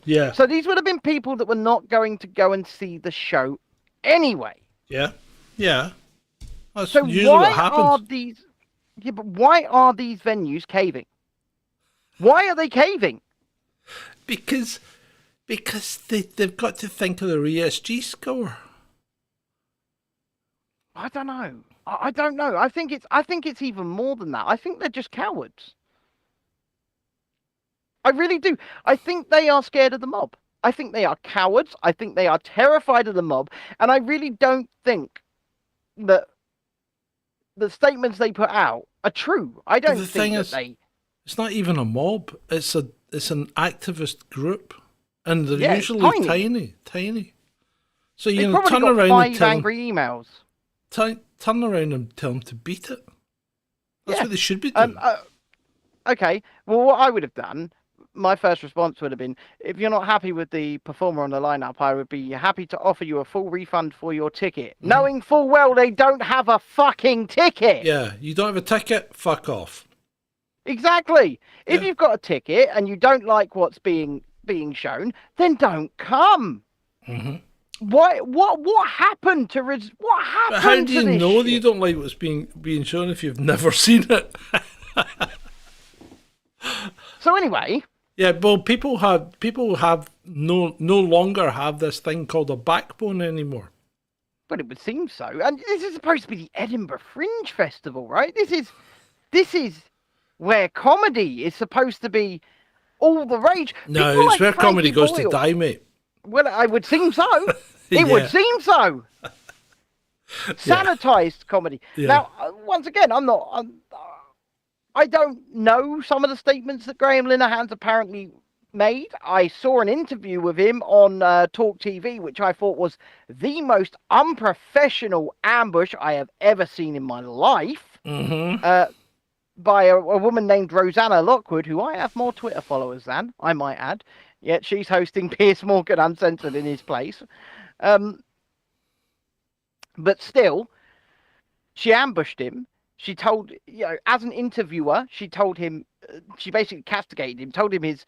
Yeah. So these would have been people that were not going to go and see the show anyway. Yeah. That's so usually why what happens. Are these? Yeah, but why are these venues caving? Why are they caving? Because they've got to think of their ESG score. I don't know. I don't know. I think it's even more than that. I think they're just cowards. I really do. I think they are scared of the mob. I think they are cowards. I think they are terrified of the mob. And I really don't think that the statements they put out are true. I don't think that they... It's not even a mob. It's an activist group. And they're usually tiny. So you turn around and tell angry emails. Turn around and tell them to beat it. That's what they should be doing. Okay. Well, what I would have done my first response would have been, if you're not happy with the performer on the lineup, I would be happy to offer you a full refund for your ticket, knowing full well they don't have a fucking ticket. Yeah, you don't have a ticket, fuck off. Exactly. If Yeah. you've got a ticket and you don't like what's being shown, then don't come. What happened to what happened But how to do you this know that you shit? don't like what's being shown if you've never seen it? So anyway, Yeah, well, people have no longer have this thing called a backbone anymore. but it would seem so. And this is supposed to be the Edinburgh Fringe Festival, right? This is where comedy is supposed to be all the rage. No, People it's like where comedy Frankie goes to Boyle- die, mate. Well, I would seem so. It Yeah. would seem so. Sanitized comedy. Yeah. Now, once again, I don't know some of the statements that Graham Linehan's apparently made. I saw an interview with him on Talk TV, which I thought was the most unprofessional ambush I have ever seen in my life. By a woman named Rosanna Lockwood, who I have more Twitter followers than, I might add. Yet she's hosting Piers Morgan Uncensored in his place. But still, she ambushed him. She told, as an interviewer, she told him, she basically castigated him, told him his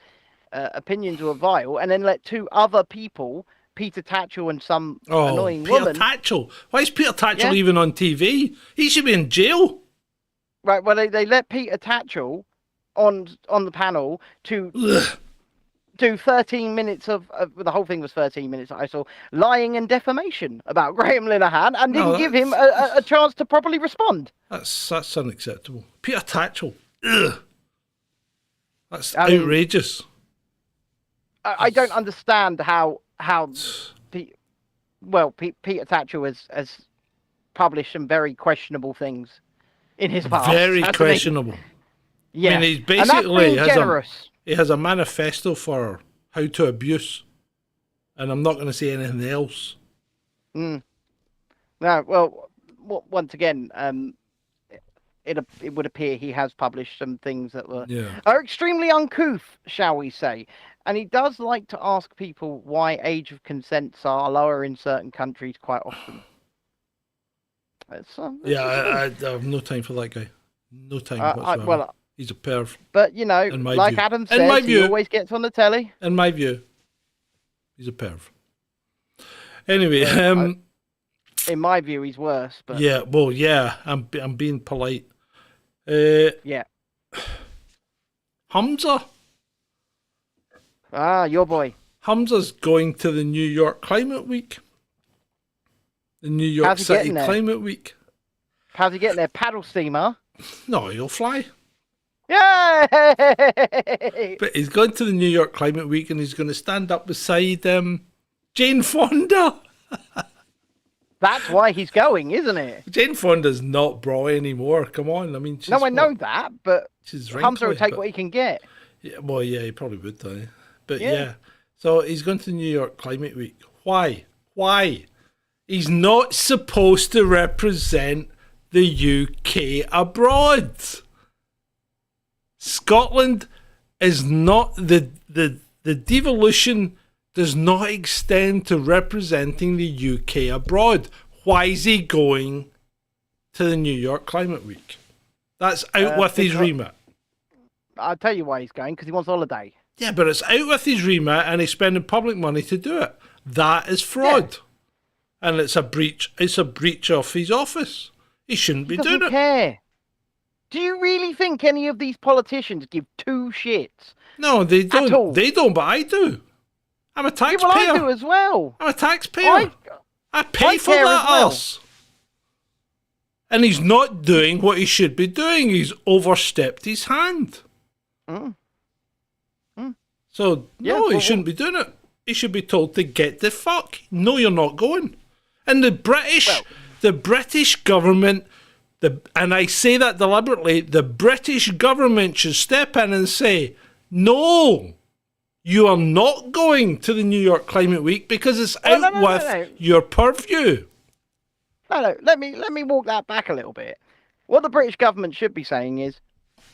opinions were vile, and then let two other people, Peter Tatchell and some annoying Peter woman. Tatchell. Why is Peter Tatchell Yeah. even on TV? He should be in jail. Right, well, they let Peter Tatchell on the panel to do 13 minutes of the whole thing was 13 minutes I saw, lying and defamation about Graham Linehan, and didn't give him a chance to properly respond. That's unacceptable. Peter Tatchell. Ugh. That's I mean, outrageous. I don't understand how Peter Tatchell has published some very questionable things in his past. Very hasn't he? questionable. Yeah, I mean, he's and that's basically being generous. he has a manifesto for how to abuse, and I'm not going to say anything else. No, well, once again, it would appear he has published some things that are extremely uncouth, shall we say. And he does like to ask people why age of consents are lower in certain countries quite often. I have no time for that guy. No time whatsoever. He's a perv. But, in my like view. Adam In my says, he view. always gets on the telly. In my view, he's a perv. Anyway, In my view, he's worse. But yeah, well, yeah, I'm being polite. yeah. Hamza. Your boy. Hamza's going to the New York Climate Week. The New York How's he City getting there? Climate Week. How's he getting there? Paddle steamer. No, he'll fly. Yay! But he's going to the New York Climate Week and he's going to stand up beside Jane Fonda. That's why he's going, isn't it? Jane Fonda's not bra anymore. Come on, I mean, she's No, I know that, but she's Hamza will wrinkly, take but- what he can get. Yeah, well, yeah, he probably would, though. But Yeah. yeah. So he's going to the New York Climate Week. Why? Why? He's not supposed to represent the UK abroad. Scotland is not the devolution does not extend to representing the UK abroad. Why is he going to the New York Climate Week? That's out with his remit. I'll tell you why he's going, because he wants holiday. Yeah, but it's out with his remit and he's spending public money to do it. That is fraud. And it's a breach of his office. He shouldn't be He doing doesn't it. care. Do you really think any of these politicians give two shits? No, they don't. all. They don't, but I do. I'm a Yeah, taxpayer. well, I do as well. I'm a taxpayer. I pay I for care that as well. ass. And he's not doing what he should be doing. He's overstepped his hand. So, Yeah, no, he well, shouldn't be doing it. He should be told to get the fuck. No, you're not going. And the British government, and I say that deliberately, the British government should step in and say, no, you are not going to the New York Climate Week because it's out with your purview. No, let me walk that back a little bit. What the British government should be saying is,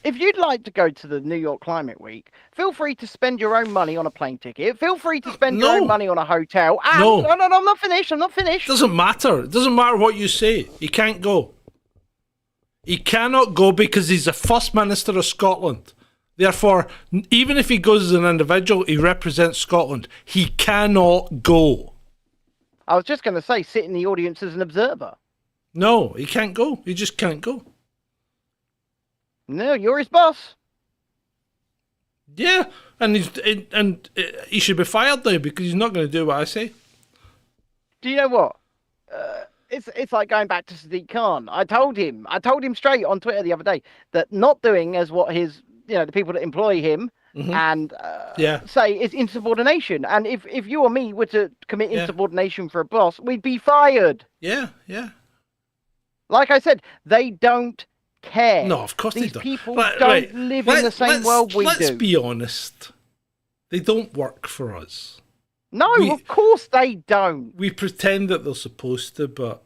If you'd like to go to the New York Climate Week, feel free to spend your own money on a plane ticket. Feel free to spend your own money on a hotel. And, No, I'm not finished. I'm not finished. Doesn't matter. It doesn't matter what you say. He can't go. He cannot go because he's the First Minister of Scotland. Therefore, even if he goes as an individual, he represents Scotland. He cannot go. I was just going to say, sit in the audience as an observer. No, he can't go. He just can't go. No, you're his boss. Yeah, and he should be fired now because he's not going to do what I say. Do you know what? It's like going back to Sadiq Khan. I told him straight on Twitter the other day that not doing as what his, the people that employ him and say is insubordination. And if you or me were to commit insubordination for a boss, we'd be fired. Yeah. Like I said, they don't care. No, of course These they don't. people don't live in the same world we do. Let's be honest. They don't work for us. No, of course they don't. We pretend that they're supposed to, but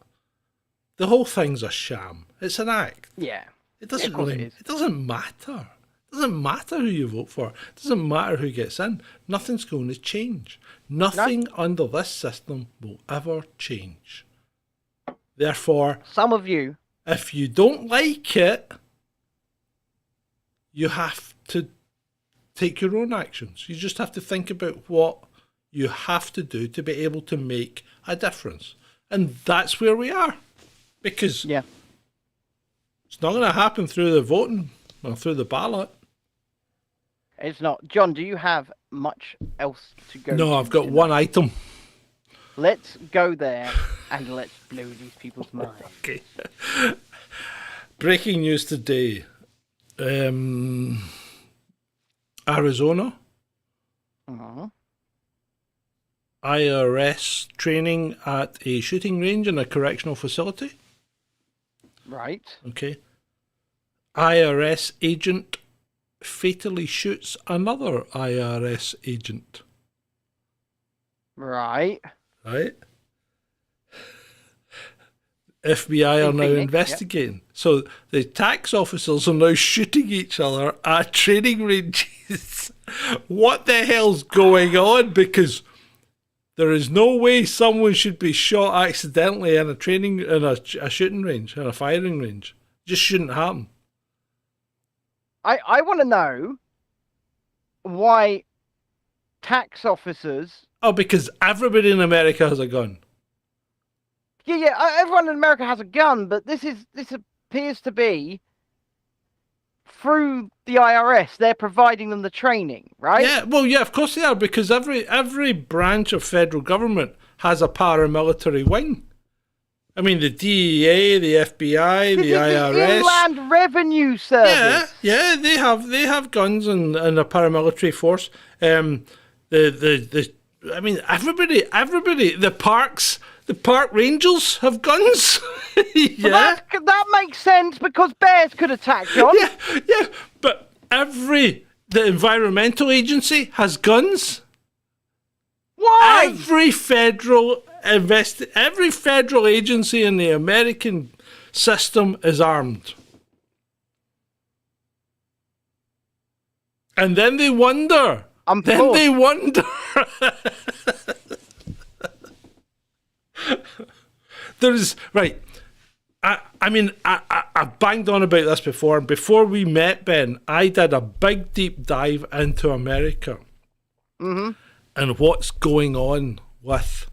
the whole thing's a sham. It's an act. Yeah. It doesn't really. It doesn't matter. It doesn't matter who you vote for. It doesn't matter who gets in. Nothing's going to change. Nothing under this system will ever change. Therefore, some of you, if you don't like it, you have to take your own actions. You just have to think about what you have to do to be able to make a difference. And that's where we are. Because it's not going to happen through the voting or through the ballot. It's not. John, do you have much else to go No, I've got one item. Let's go there and let's blow these people's minds. Okay. Breaking news today. Arizona. IRS training at a shooting range in a correctional facility. Right. Okay. IRS agent fatally shoots another IRS agent. Right. FBI are now investigating. So the tax officers are now shooting each other at training ranges. What the hell's going on? Because there is no way someone should be shot accidentally in a shooting range, in a firing range. It just shouldn't happen. I want to know why tax officers... Oh, because everybody in America has a gun. Yeah, everyone in America has a gun, but this appears to be through the IRS. They're providing them the training, right? Yeah, well, yeah, of course they are, because every branch of federal government has a paramilitary wing. I mean, the DEA, the FBI, the IRS, the Inland Revenue Service. Yeah, they have guns and a paramilitary force. I mean, everybody, the park rangers have guns. Yeah, that makes sense because bears could attack, John. Yeah, but the environmental agency has guns. Why? Every federal agency in the American system is armed. And then they wonder. There's right. I mean, I banged on about this before. And before we met, Ben, I did a big deep dive into America and what's going on with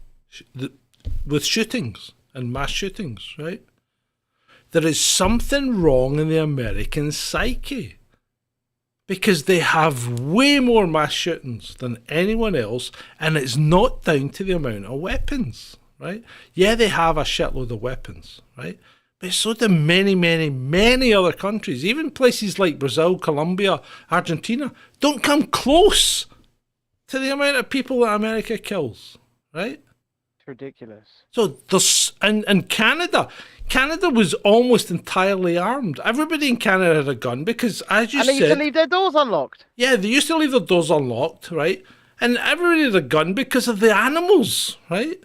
shootings and mass shootings. Right? There is something wrong in the American psyche because they have way more mass shootings than anyone else, and it's not down to the amount of weapons. Right? Yeah, they have a shitload of weapons, right? But so do many, many, many other countries. Even places like Brazil, Colombia, Argentina don't come close to the amount of people that America kills, right? It's ridiculous. So there's and Canada was almost entirely armed. Everybody in Canada had a gun because, as you said, they used to leave their doors unlocked. Yeah, they used to leave their doors unlocked, right? And everybody had a gun because of the animals, right?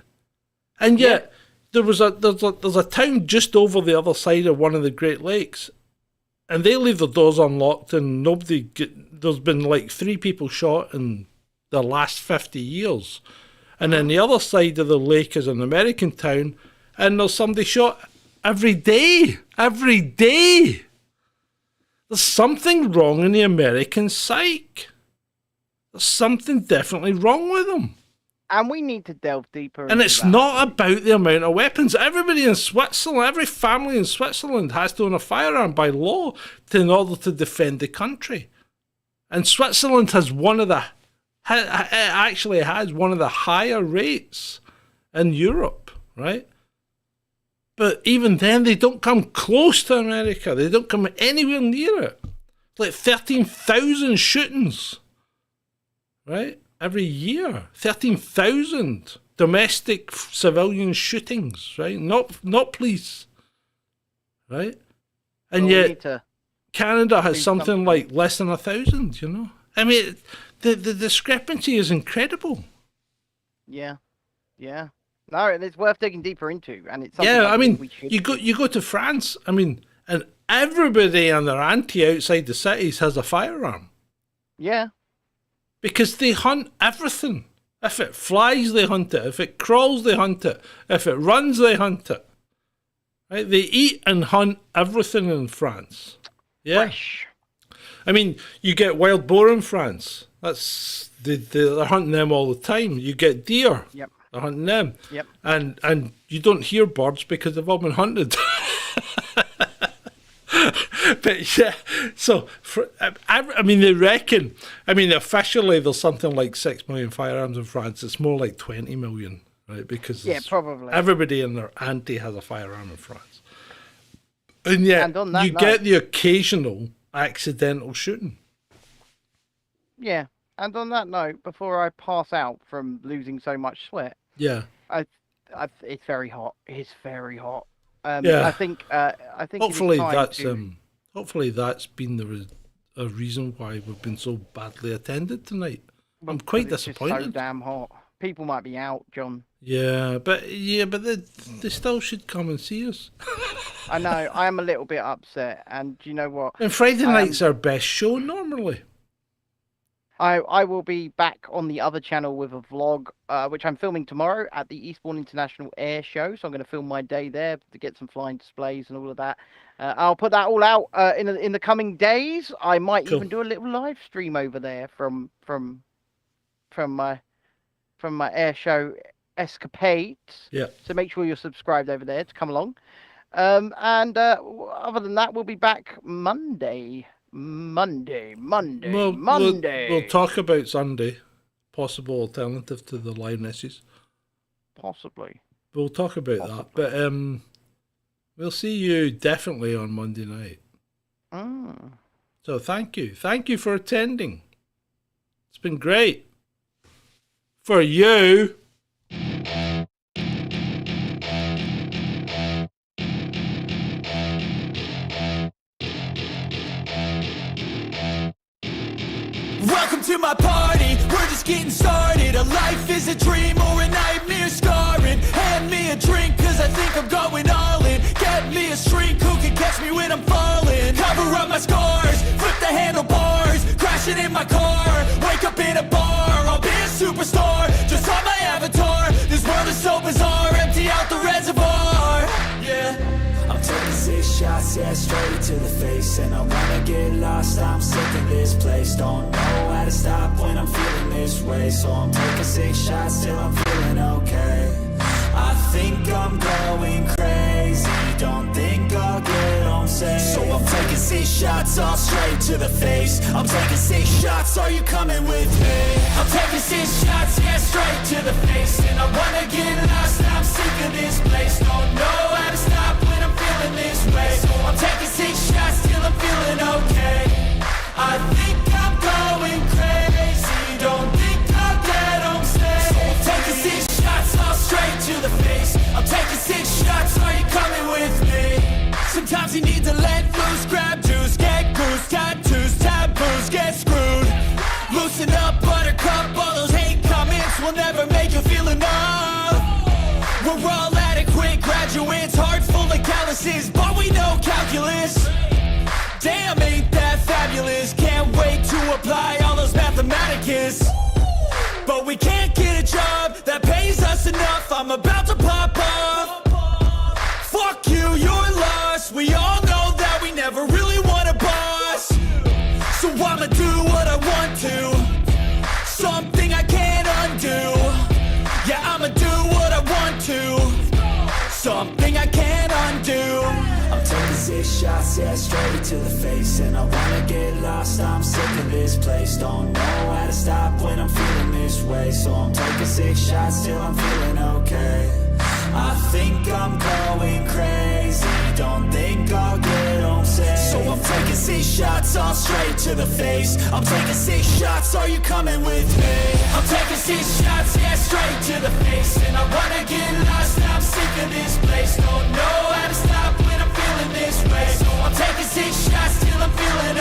And yet, there's a town just over the other side of one of the Great Lakes, and they leave the doors unlocked, and there's been like 3 people shot in the last 50 years. And then the other side of the lake is an American town, and there's somebody shot every day. Every day. There's something wrong in the American psyche. There's something definitely wrong with them. And we need to delve deeper And into it's that. not about the amount of weapons. Everybody in Switzerland, every family in Switzerland has to own a firearm by law in order to defend the country. And Switzerland has actually has one of the higher rates in Europe, right? But even then, they don't come close to America. They don't come anywhere near it. It's like 13,000 shootings, right? Every year. 13,000 domestic civilian shootings, right? Not police, right? And Well, we yet, need to Canada has do something like less than 1,000, you know? I mean, the discrepancy is incredible. Yeah. No, and it's worth digging deeper into, and it's something Yeah, I mean, we should you go to France, I mean, and everybody and their auntie outside the cities has a firearm. Yeah. Because they hunt everything. If it flies, they hunt it. If it crawls, they hunt it. If it runs, they hunt it. Right? They eat and hunt everything in France. Yeah. Fresh. I mean, you get wild boar in France. They're hunting them all the time. You get deer. Yep. They're hunting them. Yep. And you don't hear birds because they've all been hunted. But yeah, so I mean, they reckon. I mean, officially there's something like 6 million firearms in France. It's more like 20 million, right? Because probably everybody and their auntie has a firearm in France. And yet, And on that you note- get the occasional accidental shooting. Yeah. And on that note, before I pass out from losing so much sweat, Yeah. it's very hot. It's very hot. Yeah. I think Hopefully it is time to- hopefully that's been a reason why we've been so badly attended tonight. I'm quite It's just so disappointed. damn hot. People might be out, John. Yeah, but they still should come and see us. I know. I am a little bit upset, and you know what? And Friday night's our best show normally. I will be back on the other channel with a vlog, which I'm filming tomorrow at the Eastbourne International Air Show. So I'm going to film my day there to get some flying displays and all of that. I'll put that all out in the coming days. I might Cool. even do a little live stream over there from my air show escapades. Yeah. So make sure you're subscribed over there to come along. And other than that, we'll be back Monday. We'll talk about Sunday, possible alternative to the Lionesses. Possibly. We'll talk about that, but we'll see you definitely on Monday night. So thank you for attending. It's been great for you. Welcome to my party, we're just getting started. A life is a dream or a nightmare scarring. Hand me a drink cause I think I'm going all in. Get me a shrink who can catch me when I'm falling. Cover up my scars, flip the handlebars. Crashing in my car, wake up in a bar. I'll be a superstar, just on my avatar. This world is so bizarre, empty out the reservoir. Yeah. I'm taking 6 shots, yeah, straight to the face. And I wanna get lost, I'm sick of this place. Don't know how to stop when I'm feeling this way. So I'm taking 6 shots till I'm feeling okay. I think I'm going crazy, don't think I'll get home safe. So I'm taking 6 shots, all straight to the face. I'm taking 6 shots, are you coming with me? I'm taking 6 shots, yeah, straight to the face. And I wanna get lost, I'm sick of this place. Don't know how to stop when I'm feeling this way. So I'm taking 6 shots till I'm feeling okay. I think I'm going crazy, don't think I'll get home safe. So I'm taking 6 shots, all straight to the face. I'm taking 6 shots, are you coming with me? Sometimes you need to let loose, grab juice, get goose, tattoos, taboos, get screwed. Loosen up, buttercup, all those hate comments will never make you feel enough. We're all adequate graduates, heart full of calluses, but we know calculus. Damn, ain't that fabulous. Can't wait to apply all those mathematicus. But we can't get a job that pays us enough. I'm about to pop off. Fuck you, you're lost. We all know that we never really want a boss. So I'ma do what I want to. Something I can't undo. Yeah, I'ma do what I want to. Something I can't undo. I'm taking 6 shots, yeah, straight to the face. And I wanna get lost, I'm sick of this place. Don't know how to stop when I'm feeling this way. So I'm taking 6 shots till I'm feeling okay. I think I'm going crazy. Don't think I'll get home safe. So I'm taking 6 shots, all straight to the face. I'm taking 6 shots, are you coming with me? I'm taking 6 shots, yeah, straight to the face. And I wanna get lost, I'm sick of this place. Don't know how to stop when I'm feeling this way. So I'm taking 6 shots till I'm feeling